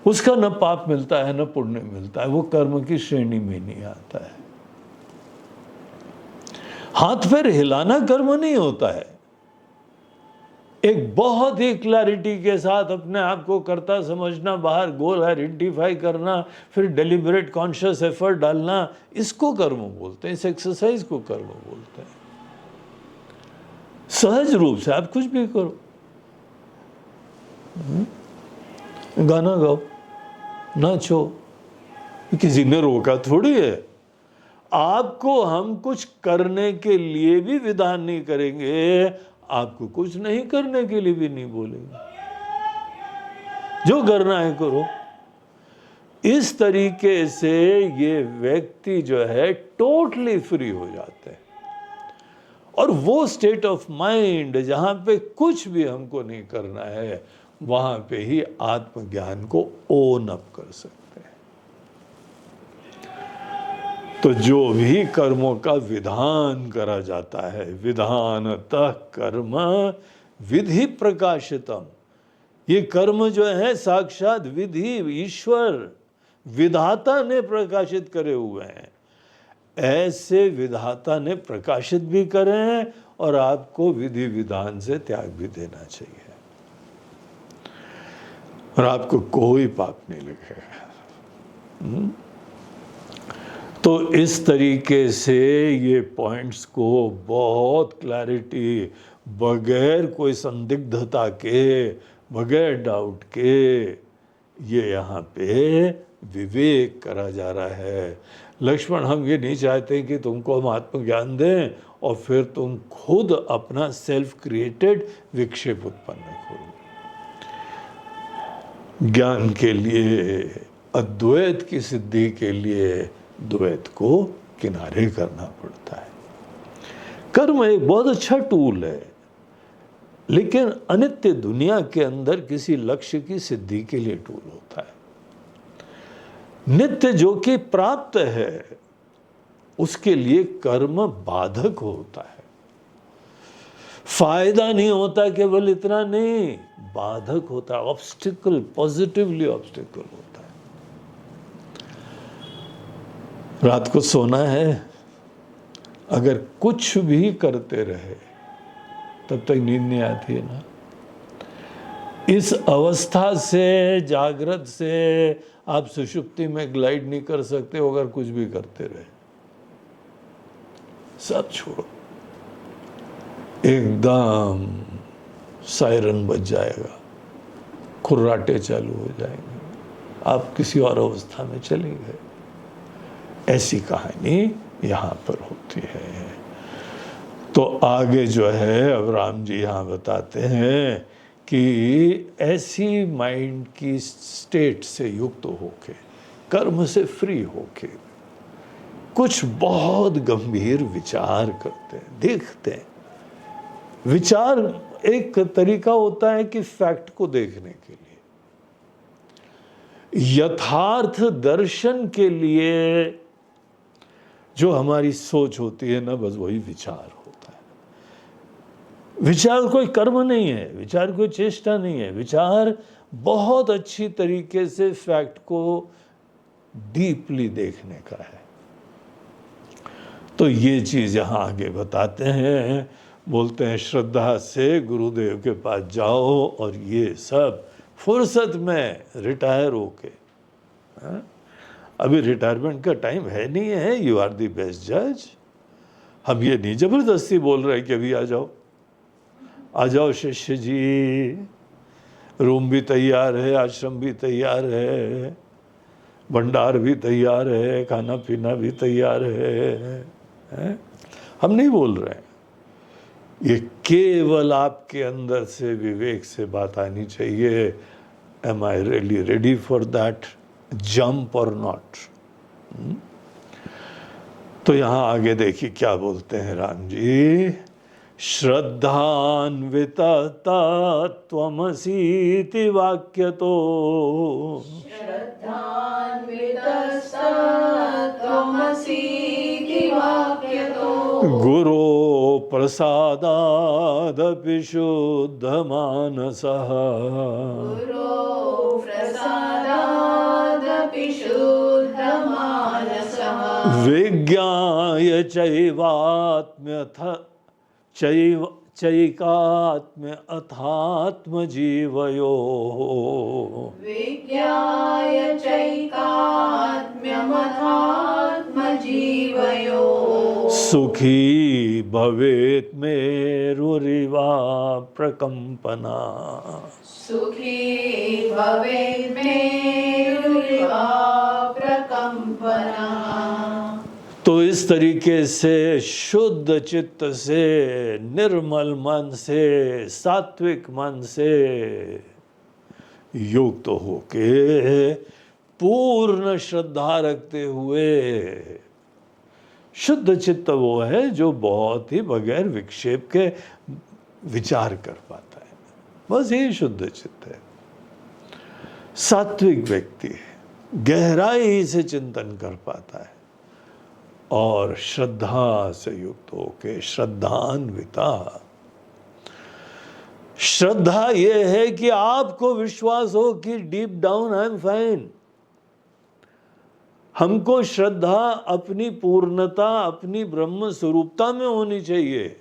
उसका न पाप मिलता है न पुण्य मिलता है, वो कर्म की श्रेणी में नहीं आता है। हाथ पैर हिलाना कर्म नहीं होता है। एक बहुत ही क्लैरिटी के साथ अपने आप को कर्ता समझना, बाहर गोल आइडेंटिफाई करना, फिर डेलिबरेट कॉन्शियस एफर्ट डालना, इसको कर्म बोलते हैं। इस एक्सरसाइज को कर्म बोलते हैं। सहज रूप से आप कुछ भी करो, गाना गाओ, नाचो, किसी ने रोका थोड़ी है। आपको हम कुछ करने के लिए भी विधान नहीं करेंगे, आपको कुछ नहीं करने के लिए भी नहीं बोलेंगे। जो करना है करो। इस तरीके से ये व्यक्ति जो है टोटली फ्री हो जाते हैं, और वो स्टेट ऑफ माइंड जहां पे कुछ भी हमको नहीं करना है, वहां पे ही आत्मज्ञान को ओन अप कर सकते हैं। तो जो भी कर्मों का विधान करा जाता है, विधानतः कर्म विधि प्रकाशितम, ये कर्म जो है साक्षात विधि, ईश्वर विधाता ने प्रकाशित करे हुए हैं। ऐसे विधाता ने प्रकाशित भी करें, और आपको विधि विधान से त्याग भी देना चाहिए, और आपको कोई पाप नहीं लगेगा। तो इस तरीके से ये पॉइंट्स को बहुत क्लैरिटी, बगैर कोई संदिग्धता के बगैर डाउट के ये यहाँ पे विवेक करा जा रहा है। लक्ष्मण, हम ये नहीं चाहते कि तुमको हम आत्मज्ञान दें और फिर तुम खुद अपना सेल्फ क्रिएटेड विक्षेप उत्पन्न करो। ज्ञान के लिए, अद्वैत की सिद्धि के लिए द्वैत को किनारे करना पड़ता है। कर्म एक बहुत अच्छा टूल है, लेकिन अनित्य दुनिया के अंदर किसी लक्ष्य की सिद्धि के लिए टूल होता है। नित्य जो कि प्राप्त है, उसके लिए कर्म बाधक होता है। फायदा नहीं होता, केवल इतना नहीं, बाधक होता है, ऑब्स्टिकल, पॉजिटिवली ऑब्स्टिकल होता है। रात को सोना है, अगर कुछ भी करते रहे तब तक नींद नहीं आती है ना। इस अवस्था से, जागृत से आप सुषुप्ति में ग्लाइड नहीं कर सकते हो अगर कुछ भी करते रहे। सब छोड़ो, एकदम सायरन बज जाएगा, खुर्राटे चालू हो जाएंगे, आप किसी और अवस्था में चले गए। ऐसी कहानी यहाँ पर होती है। तो आगे जो है अब राम जी यहाँ बताते हैं कि ऐसी माइंड की स्टेट से युक्त होके, कर्म से फ्री होके कुछ बहुत गंभीर विचार करते हैं, देखते हैं। विचार एक तरीका होता है कि फैक्ट को देखने के लिए, यथार्थ दर्शन के लिए जो हमारी सोच होती है ना, बस वही विचार होता है। विचार कोई कर्म नहीं है, विचार कोई चेष्टा नहीं है। विचार बहुत अच्छी तरीके से फैक्ट को डीपली देखने का है। तो ये चीज यहां आगे बताते हैं, बोलते हैं श्रद्धा से गुरुदेव के पास जाओ और ये सब फुर्सत में रिटायर होके, अभी रिटायरमेंट का टाइम है नहीं है, यू आर द बेस्ट जज। हम ये नहीं जबरदस्ती बोल रहे कि अभी आ जाओ शिष्य जी, रूम भी तैयार है, आश्रम भी तैयार है, भंडार भी तैयार है, खाना पीना भी तैयार है? हम नहीं बोल रहे हैं। ये केवल आपके अंदर से विवेक से बात आनी चाहिए, am I really ready for that jump और नॉट। तो यहां आगे देखिए क्या बोलते हैं राम जी। श्रद्धान्विता त्वमसीति वाक्यतो, त्वमसीति वाक्यतो, गुरो प्रसादादपि शुद्धमानसः, गुरो प्रसादादपि शुद्धमानसः, विज्ञाय चैकात्म्य अथात्मजीवयोः, विज्ञाय चैकात्म्यमथात्मजीवयोः, सुखी भवेत् मेरुरिवा प्रकम्पना, सुखी भवेत् मेरुरिवा प्रकम्पना। तो इस तरीके से शुद्ध चित्त से, निर्मल मन से, सात्विक मन से युक्त होके, पूर्ण श्रद्धा रखते हुए, शुद्ध चित्त वो है जो बहुत ही बगैर विक्षेप के विचार कर पाता है, बस यही शुद्ध चित्त है। सात्विक व्यक्ति गहराई से चिंतन कर पाता है और श्रद्धा से युक्त होके, श्रद्धान्विता। श्रद्धा यह है कि आपको विश्वास हो कि deep down I am fine. हमको श्रद्धा अपनी पूर्णता, अपनी ब्रह्म स्वरूपता में होनी चाहिए।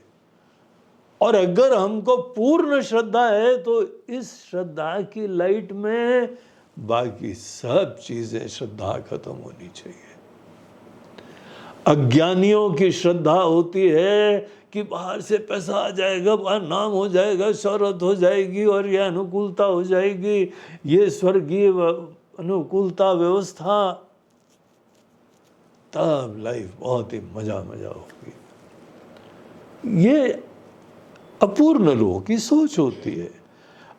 और अगर हमको पूर्ण श्रद्धा है तो इस श्रद्धा की लाइट में बाकी सब चीजें श्रद्धा खत्म होनी चाहिए। अज्ञानियों की श्रद्धा होती है कि बाहर से पैसा आ जाएगा, बाहर नाम हो जाएगा, शोहरत हो जाएगी और ये अनुकूलता हो जाएगी, ये स्वर्गीय अनुकूलता व्यवस्था, तब लाइफ बहुत ही मजा होगी। ये अपूर्ण लोगों की सोच होती है।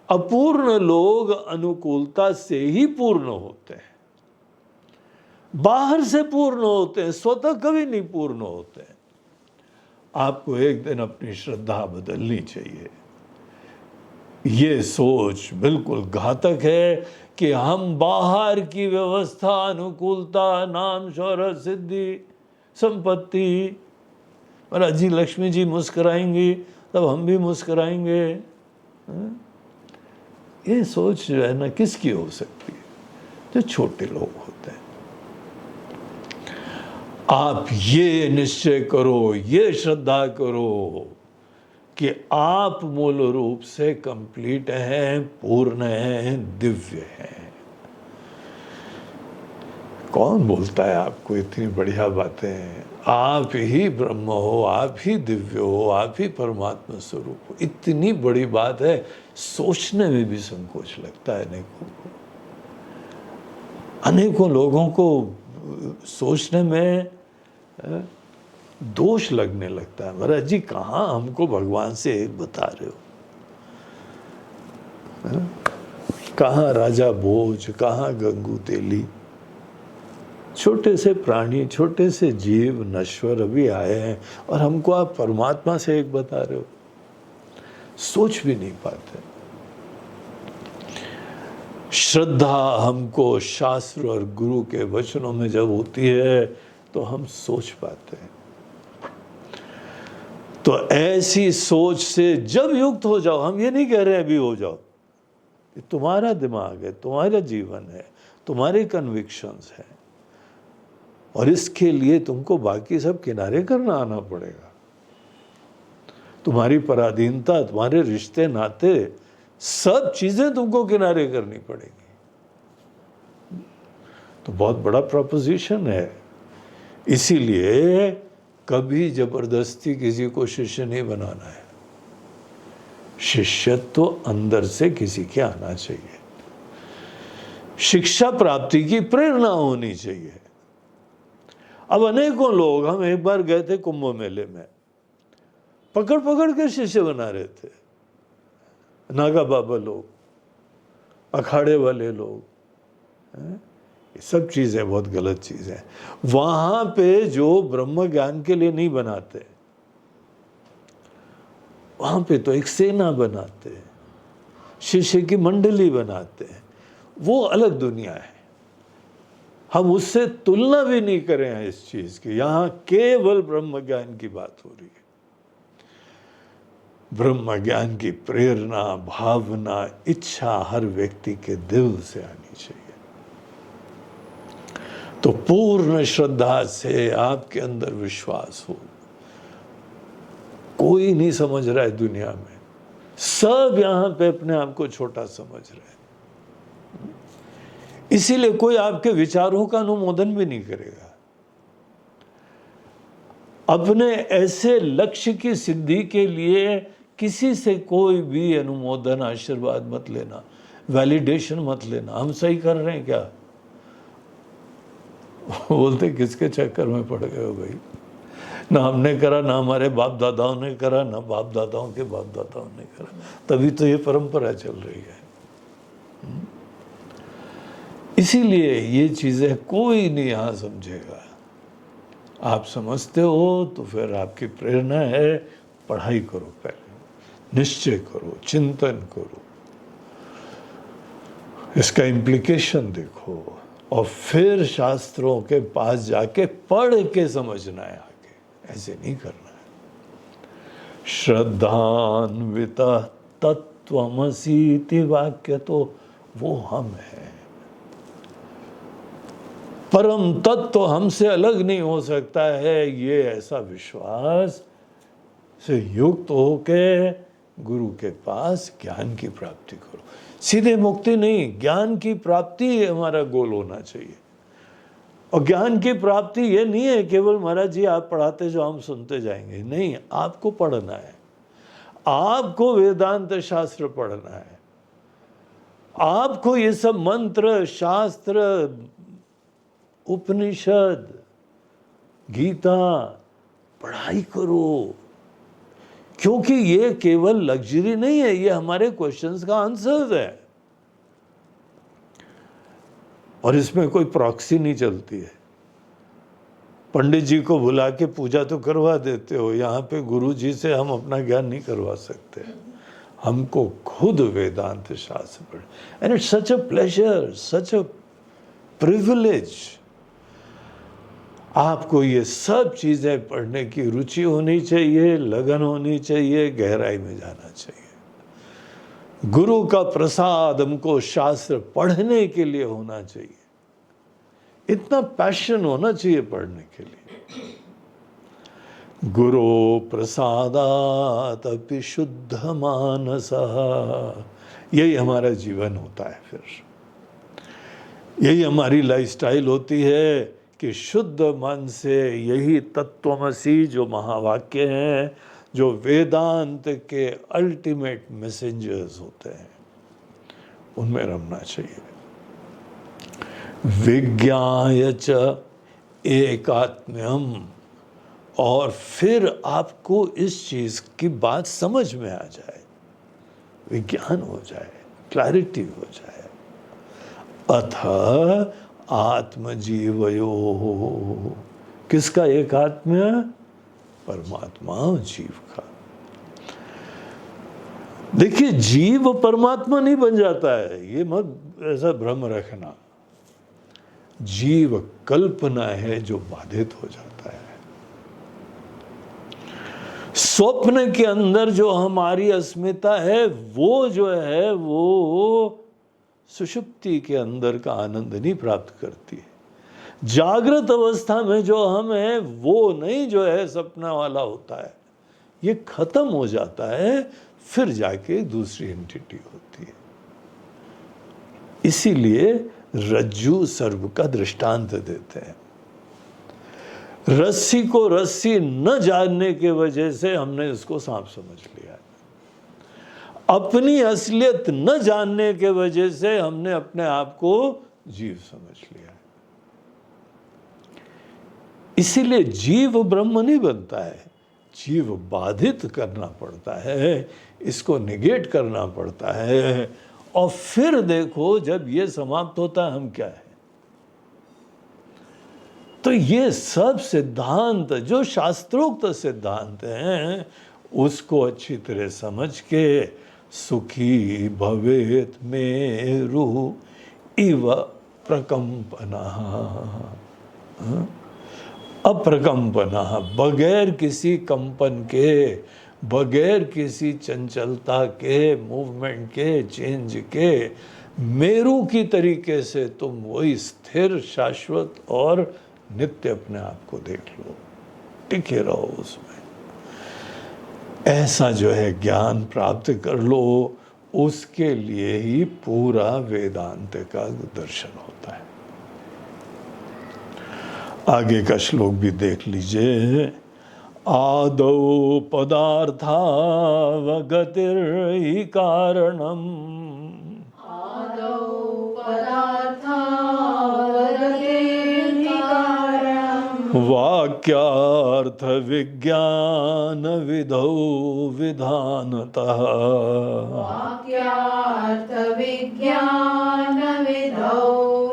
अपूर्ण लोग अनुकूलता से ही पूर्ण होते हैं, बाहर से पूर्ण होते हैं, स्वतः कभी नहीं पूर्ण होते हैं। आपको एक दिन अपनी श्रद्धा बदलनी चाहिए। ये सोच बिल्कुल घातक है कि हम बाहर की व्यवस्था, अनुकूलता, नाम, शोहरत, सिद्धि, संपत्ति, महाराज जी लक्ष्मी जी मुस्कुराएंगी तब हम भी मुस्कुराएंगे। ये सोच जो है ना किसकी हो सकती है? जो छोटे लोग होते हैं। आप ये निश्चय करो, ये श्रद्धा करो कि आप मूल रूप से कंप्लीट हैं, पूर्ण हैं, दिव्य हैं। कौन बोलता है आपको इतनी बढ़िया बातें? आप ही ब्रह्म हो, आप ही दिव्य हो, आप ही परमात्मा स्वरूप हो। इतनी बड़ी बात है, सोचने में भी संकोच लगता है अनेकों को। अनेकों लोगों को सोचने में दोष लगने लगता है। महाराज जी कहाँ हमको भगवान से एक बता रहे हो? कहाँ राजा भोज, कहाँ गंगू तेली? छोटे से प्राणी, छोटे से जीव नश्वर अभी आए हैं और हमको आप परमात्मा से एक बता रहे हो। सोच भी नहीं पाते। श्रद्धा हमको शास्त्र और गुरु के वचनों में जब होती है तो हम सोच पाते हैं। तो ऐसी सोच से जब युक्त हो जाओ, हम ये नहीं कह रहे अभी हो जाओ, ये तुम्हारा दिमाग है, तुम्हारा जीवन है, तुम्हारे कन्विक्शंस है, और इसके लिए तुमको बाकी सब किनारे करना आना पड़ेगा। तुम्हारी पराधीनता, तुम्हारे रिश्ते नाते, सब चीजें तुमको किनारे करनी पड़ेगी। तो बहुत बड़ा प्रोपोजिशन है। इसीलिए कभी जबरदस्ती किसी को शिष्य नहीं बनाना है। शिष्यत्व तो अंदर से किसी के आना चाहिए। शिक्षा प्राप्ति की प्रेरणा होनी चाहिए। अब अनेकों लोग, हम एक बार गए थे कुंभ मेले में, पकड़ पकड़ के शिष्य बना रहे थे। नागा बाबा लोग, अखाड़े वाले लोग, ये सब चीजें बहुत गलत चीजें हैं। वहां पे जो ब्रह्म ज्ञान के लिए नहीं बनाते, वहां पे तो एक सेना बनाते हैं, शिष्य की मंडली बनाते हैं। वो अलग दुनिया है। हम उससे तुलना भी नहीं करें इस चीज की। यहां केवल ब्रह्म ज्ञान की बात हो रही है। ब्रह्म ज्ञान की प्रेरणा, भावना, इच्छा हर व्यक्ति के दिल से आनी चाहिए। तो पूर्ण श्रद्धा से आपके अंदर विश्वास हो। कोई नहीं समझ रहा है दुनिया में, सब यहां पे अपने आप को छोटा समझ रहे हैं। इसीलिए कोई आपके विचारों का अनुमोदन भी नहीं करेगा। अपने ऐसे लक्ष्य की सिद्धि के लिए किसी से कोई भी अनुमोदन, आशीर्वाद मत लेना, वैलिडेशन मत लेना। हम सही कर रहे हैं क्या? बोलते किसके चक्कर में पड़ गए हो भाई? ना हमने करा, ना हमारे बाप दादाओं ने करा, ना बाप दादाओं के बाप दादाओं ने करा, तभी तो ये परंपरा चल रही है। इसीलिए ये चीजें कोई नहीं यहां समझेगा। आप समझते हो तो फिर आपकी प्रेरणा है, पढ़ाई करो, पहले निश्चय करो, चिंतन करो, इसका इम्प्लीकेशन देखो, और फिर शास्त्रों के पास जाके पढ़ के समझना है आगे। ऐसे नहीं करना है। श्रद्धान्वित तत्त्वमसीति वाक्य तो वो हम हैं। परम तत्व हमसे अलग नहीं हो सकता है। ये ऐसा विश्वास से युक्त होके गुरु के पास ज्ञान की प्राप्ति करो। सीधे मुक्ति नहीं, ज्ञान की प्राप्ति हमारा गोल होना चाहिए। और ज्ञान की प्राप्ति ये नहीं है केवल महाराज जी आप पढ़ाते जो हम सुनते जाएंगे, नहीं, आपको पढ़ना है, आपको वेदांत शास्त्र पढ़ना है, आपको ये सब मंत्र शास्त्र उपनिषद गीता पढ़ाई करो, क्योंकि ये केवल लग्जरी नहीं है, ये हमारे क्वेश्चंस का आंसर्स है और इसमें कोई प्रॉक्सी नहीं चलती है। पंडित जी को बुला के पूजा तो करवा देते हो, यहाँ पे गुरु जी से हम अपना ज्ञान नहीं करवा सकते, हमको खुद वेदांत शास्त्र पढ़, and it's such a pleasure, such a privilege. आपको ये सब चीजें पढ़ने की रुचि होनी चाहिए, लगन होनी चाहिए, गहराई में जाना चाहिए। गुरु का प्रसाद हमको शास्त्र पढ़ने के लिए होना चाहिए, इतना पैशन होना चाहिए पढ़ने के लिए। गुरु प्रसादात् अपि शुद्ध मानसः, यही हमारा जीवन होता है, फिर यही हमारी लाइफस्टाइल होती है कि शुद्ध मन से यही तत्वमसी जो महावाक्य हैं, जो वेदांत के अल्टीमेट मैसेंजर्स होते हैं, उनमें रमना चाहिए। विज्ञाय च एकात्म्यम, और फिर आपको इस चीज की बात समझ में आ जाए, विज्ञान हो जाए, क्लैरिटी हो जाए। अथ आत्मजीवयो, किसका एकात्म्य? परमात्मा जीव का। देखिए जीव परमात्मा नहीं बन जाता है, ये मत ऐसा भ्रम रखना। जीव कल्पना है जो बाधित हो जाता है। स्वप्न के अंदर जो हमारी अस्मिता है वो जो है वो सुषुप्ति के अंदर का आनंद नहीं प्राप्त करती है। जागृत अवस्था में जो हम है वो नहीं जो है सपना वाला होता है, ये खत्म हो जाता है, फिर जाके दूसरी एंटिटी होती है। इसीलिए रज्जु सर्प का दृष्टांत देते हैं। रस्सी को रस्सी न जानने के वजह से हमने इसको सांप समझ लिया है। अपनी असलियत न जानने के वजह से हमने अपने आप को जीव समझ लिया है। इसीलिए जीव ब्रह्म नहीं बनता है, जीव बाधित करना पड़ता है, इसको निगेट करना पड़ता है। और फिर देखो जब ये समाप्त होता है हम क्या है। तो ये सब सिद्धांत जो शास्त्रोक्त सिद्धांत हैं उसको अच्छी तरह समझ के सुखी भवेत मेरु इव प्रकंपना, अप्रकंपना, बगैर किसी कंपन के, बगैर किसी चंचलता के, मूवमेंट के, चेंज के, मेरू की तरीके से तुम वही स्थिर शाश्वत और नित्य अपने आप को देख लो, टिके रहो उसमें। ऐसा जो है ज्ञान प्राप्त कर लो, उसके लिए ही पूरा वेदांत का दर्शन होता है। आगे का श्लोक भी देख लीजिए। आदौ पदार्थावगतिर्हि कारणम्, आदौ पदार्थावगतिर्हि कारणम्, वाक्यार्थ विज्ञान विधौ विधानतः, वाक्यार्थ विज्ञान विधौ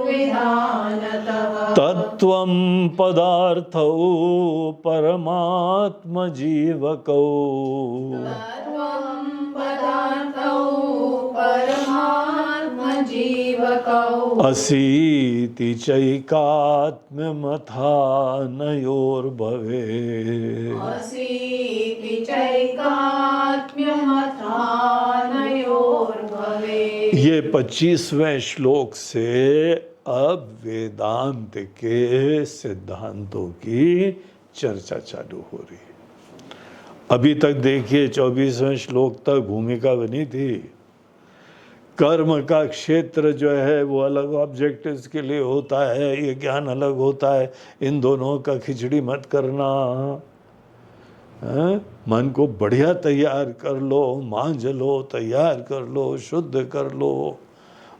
विधानतः, तत्त्वं पदार्थौ परमात्म जीवकौ, तत्त्वं पदार्थौ परमात्म जीवकौ, असीति चैकात्म्यमथानयोर्भवे, असीति चैकात्म्यमथानयोर्भवे। ये 25वें श्लोक से अब वेदांत के सिद्धांतों की चर्चा चालू हो रही है। अभी तक देखिए 24वें श्लोक तक भूमिका बनी थी कर्म का क्षेत्र जो है वो अलग ऑब्जेक्टिव्स के लिए होता है, ये ज्ञान अलग होता है। इन दोनों का खिचड़ी मत करना। मन को बढ़िया तैयार कर लो, मांझ लो, तैयार कर लो, शुद्ध कर लो,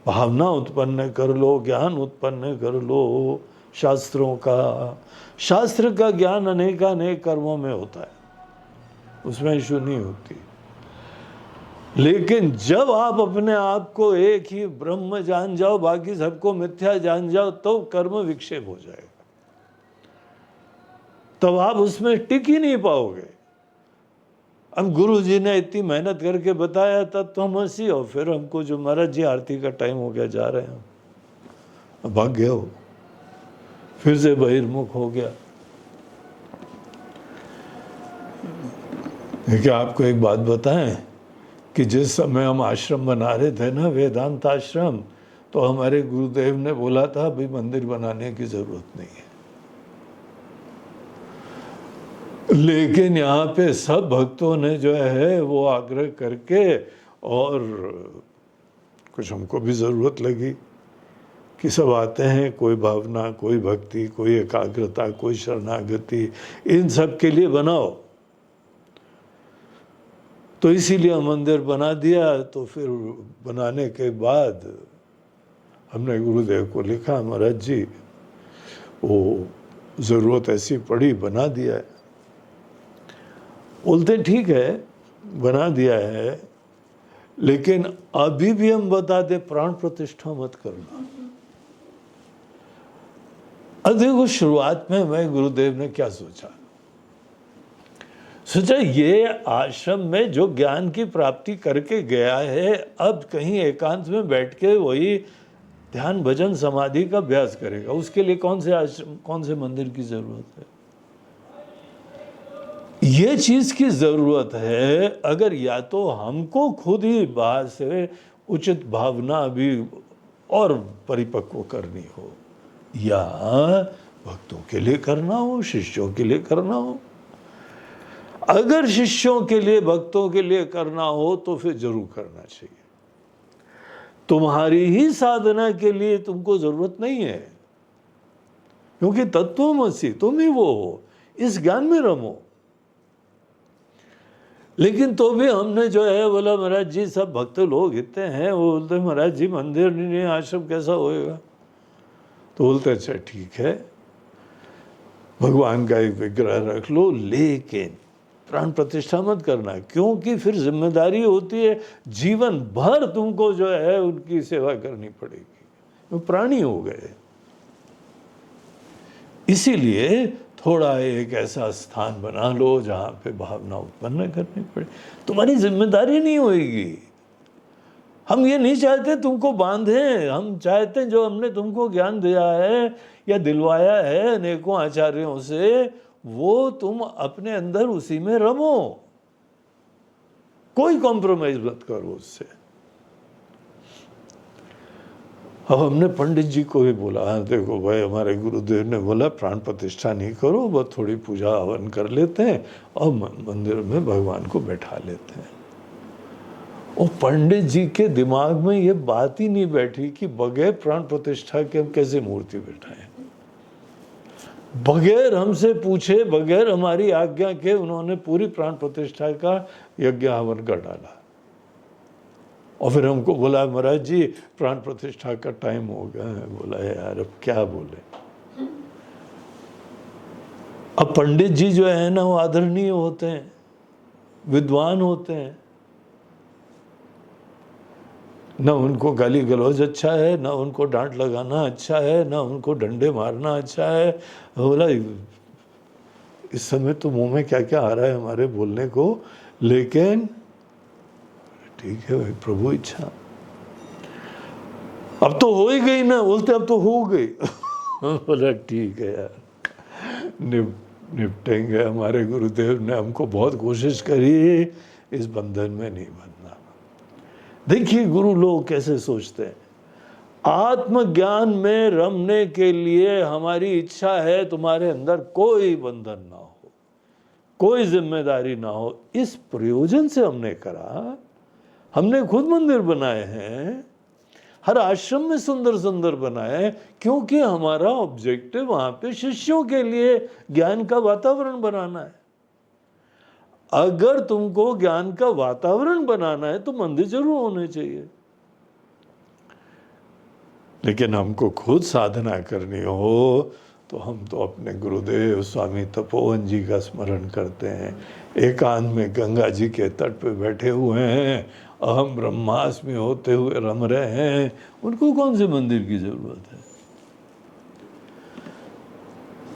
भावना उत्पन्न कर लो, ज्ञान उत्पन्न कर लो शास्त्रों का। शास्त्र का ज्ञान अनेकानेक कर्मों में होता है, उसमें इशू नहीं होती। लेकिन जब आप अपने आप को एक ही ब्रह्म जान जाओ, बाकी सबको मिथ्या जान जाओ, तो कर्म विक्षेप हो जाएगा। तब आप उसमें टिक ही नहीं पाओगे। अब गुरु जी ने इतनी मेहनत करके बताया तत्त्वमसि, और फिर हमको जो महाराज जी आरती का टाइम हो गया, जा रहे हैं, अब भाग गए हो, फिर से बहिर्मुख हो गया। क्या आपको एक बात बताएं कि जिस समय हम आश्रम बना रहे थे ना, वेदांत आश्रम, तो हमारे गुरुदेव ने बोला था अभी मंदिर बनाने की जरूरत नहीं है। लेकिन यहाँ पे सब भक्तों ने जो है वो आग्रह करके, और कुछ हमको भी ज़रूरत लगी कि सब आते हैं, कोई भावना, कोई भक्ति, कोई एकाग्रता, कोई शरणागति, इन सब के लिए बनाओ। तो इसीलिए मंदिर बना दिया। तो फिर बनाने के बाद हमने गुरुदेव को लिखा, महाराज जी वो ज़रूरत ऐसी पड़ी, बना दिया है। बोलते ठीक है, बना दिया है, लेकिन अभी भी हम बता दे, प्राण प्रतिष्ठा मत करना। अब देखो, शुरुआत में मैं गुरुदेव ने क्या सोचा ये आश्रम में जो ज्ञान की प्राप्ति करके गया है, अब कहीं एकांत में बैठ के वही ध्यान भजन समाधि का अभ्यास करेगा, उसके लिए कौन से आश्रम, कौन से मंदिर की जरूरत है? ये चीज की जरूरत है। अगर या तो हमको खुद ही बाहर से उचित भावना भी और परिपक्व करनी हो, या भक्तों के लिए करना हो, शिष्यों के लिए करना हो। अगर शिष्यों के लिए, भक्तों के लिए करना हो तो फिर जरूर करना चाहिए। तुम्हारी ही साधना के लिए तुमको जरूरत नहीं है, क्योंकि तत्त्वमसि तुम ही वो हो, इस ज्ञान में रमो। लेकिन तो भी हमने जो है बोला, महाराज जी सब भक्त लोग इतने हैं, वो बोलते महाराज जी मंदिर नहीं, आश्रम कैसा होएगा? तो बोलते अच्छा ठीक है, भगवान का एक विग्रह रख लो, लेकिन प्राण प्रतिष्ठा मत करना, क्योंकि फिर जिम्मेदारी होती है, जीवन भर तुमको जो है उनकी सेवा करनी पड़ेगी, वो प्राणी हो गए। इसीलिए थोड़ा एक ऐसा स्थान बना लो जहाँ पे भावना उत्पन्न करनी पड़े, तुम्हारी जिम्मेदारी नहीं होगी। हम ये नहीं चाहते तुमको बांधें, हम चाहते जो हमने तुमको ज्ञान दिया है या दिलवाया है अनेकों आचार्यों से, वो तुम अपने अंदर उसी में रमो, कोई कॉम्प्रोमाइज मत करो उससे। अब हमने पंडित जी को भी बोला, हाँ देखो भाई, हमारे गुरुदेव ने बोला प्राण प्रतिष्ठा नहीं करो, बस थोड़ी पूजा हवन कर लेते हैं और मंदिर में भगवान को बैठा लेते हैं। और पंडित जी के दिमाग में ये बात ही नहीं बैठी कि बगैर प्राण प्रतिष्ठा के हम कैसे मूर्ति बैठाएं। बगैर हमसे पूछे, बगैर हमारी आज्ञा के उन्होंने पूरी प्राण प्रतिष्ठा का यज्ञ हवन कर डाला। और फिर हमको बोला, महाराज जी प्राण प्रतिष्ठा का टाइम हो गया है। बोला यार अब क्या बोले। अब पंडित जी जो है ना, वो आदरणीय होते हैं, विद्वान होते हैं, न उनको गाली गलौज अच्छा है, न उनको डांट लगाना अच्छा है, न उनको डंडे मारना अच्छा है। बोला इस समय तो मुंह में क्या क्या आ रहा है हमारे बोलने को, लेकिन ठीक है भाई, प्रभु इच्छा। अब तो हो ही गई ना, बोलते अब तो हो गई। बोला ठीक है यार, निपटेंगे। हमारे गुरुदेव ने हमको बहुत कोशिश करी, इस बंधन में नहीं बनना। देखिए गुरु लोग कैसे सोचते हैं, आत्मज्ञान में रमने के लिए हमारी इच्छा है तुम्हारे अंदर कोई बंधन ना हो, कोई जिम्मेदारी ना हो। इस प्रयोजन से हमने करा, हमने खुद मंदिर बनाए हैं, हर आश्रम में सुंदर सुंदर बनाए हैं, क्योंकि हमारा ऑब्जेक्टिव वहां पे शिष्यों के लिए ज्ञान का वातावरण बनाना है। अगर तुमको ज्ञान का वातावरण बनाना है तो मंदिर जरूर होने चाहिए। लेकिन हमको खुद साधना करनी हो तो हम तो अपने गुरुदेव स्वामी तपोवन जी का स्मरण करते हैं, एकांत में गंगा जी के तट पे बैठे हुए हैं, अहम ब्रह्मास्मि होते हुए रम रहे हैं। उनको कौन से मंदिर की जरूरत है?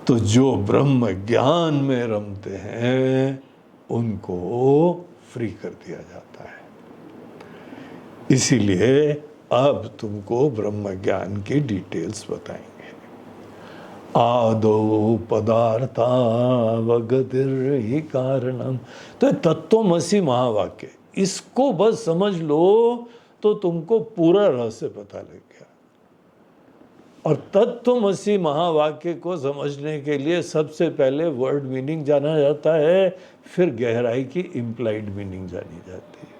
तो जो ब्रह्म ज्ञान में रमते हैं उनको फ्री कर दिया जाता है। इसीलिए अब तुमको ब्रह्म ज्ञान की डिटेल्स बताएंगे। आदो पदार्थावगतिर् हि कारणम। तो तत्वमसि महावाक्य, इसको बस समझ लो तो तुमको पूरा रहस्य पता लग गया। और तत्वमसि महावाक्य को समझने के लिए सबसे पहले वर्ड मीनिंग जाना जाता है, फिर गहराई की इम्प्लाइड मीनिंग जानी जाती है।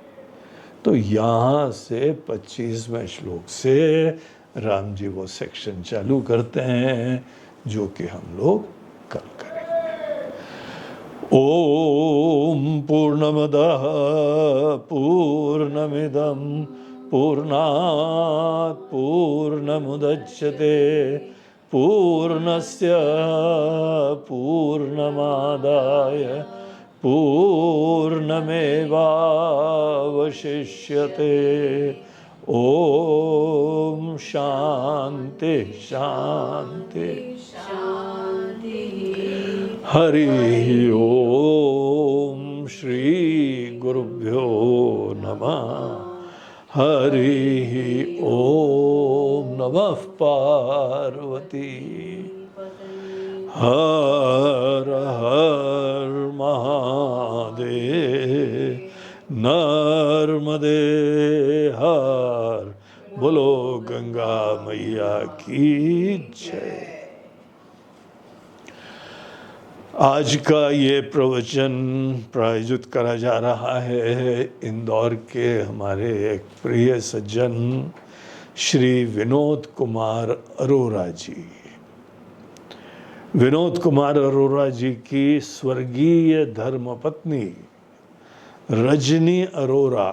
तो यहाँ से 25वें श्लोक से राम जी वो सेक्शन चालू करते हैं जो कि हम लोग कल करेंगे। ओम पूर्णमदः पूर्णमिदं पूर्णात् पूर्णमुदच्यते पूर्णस्य पूर्णमादाय पूर्णमेवावशिष्यते। ओम शांति शांति शांति। हरि ओम श्री गुरुभ्यो नमः। हरि ओम नमः पार्वती। हर हर महादेव। नर्मदे हर। बोलो गंगा मैया की जय। आज का ये प्रवचन प्रायोजित करा जा रहा है इंदौर के हमारे एक प्रिय सज्जन श्री विनोद कुमार अरोरा जी। विनोद कुमार अरोरा जी की स्वर्गीय धर्मपत्नी रजनी अरोरा,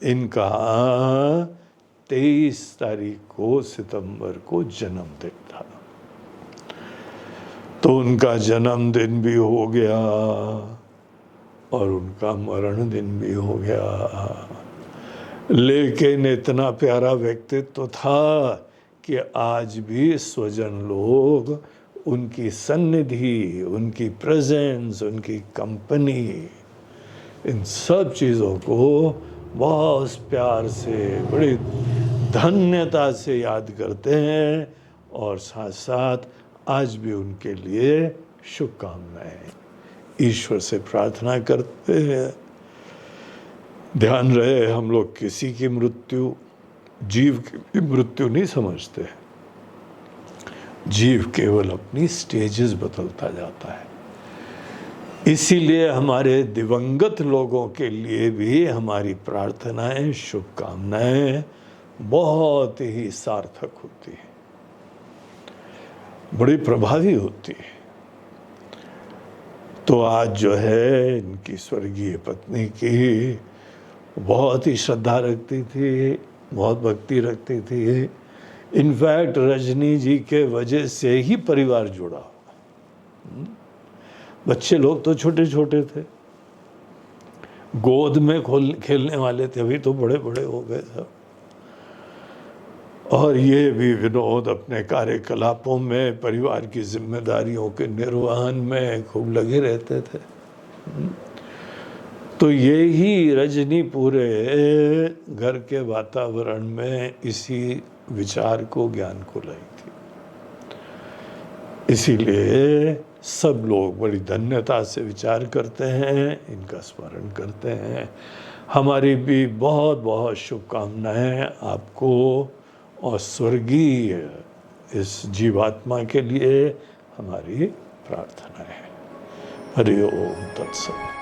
इनका 23 तारीख को सितंबर को जन्मदिन था। तो उनका जन्मदिन भी हो गया और उनका मरण दिन भी हो गया। लेकिन इतना प्यारा व्यक्तित्व था कि आज भी स्वजन लोग उनकी सन्निधि, उनकी प्रेजेंस, उनकी कंपनी, इन सब चीज़ों को बहुत प्यार से, बड़ी धन्यता से याद करते हैं और साथ साथ आज भी उनके लिए शुभकामनाएं ईश्वर से प्रार्थना करते हैं। ध्यान रहे, हम लोग किसी की मृत्यु, जीव की मृत्यु नहीं समझते। जीव केवल अपनी स्टेजेस बदलता जाता है। इसीलिए हमारे दिवंगत लोगों के लिए भी हमारी प्रार्थनाएं, शुभकामनाएं बहुत ही सार्थक होती है, बड़ी प्रभावी होती है। तो आज जो है इनकी स्वर्गीय पत्नी की बहुत ही श्रद्धा रखती थी, बहुत भक्ति रखती थी। इनफैक्ट रजनी जी के वजह से ही परिवार जुड़ा। बच्चे लोग तो छोटे छोटे थे, गोद में खेलने वाले थे, अभी तो बड़े बड़े हो गए सब। और ये भी विनोद अपने कार्यकलापों में, परिवार की जिम्मेदारियों के निर्वहन में खूब लगे रहते थे। तो ये ही रजनी पूरे घर के वातावरण में इसी विचार को, ज्ञान को लाई थी। इसीलिए सब लोग बड़ी धन्यता से विचार करते हैं, इनका स्मरण करते हैं। हमारी भी बहुत बहुत शुभकामनाएं आपको और स्वर्गीय इस जीवात्मा के लिए हमारी प्रार्थना है। हरि ओम तत्सत।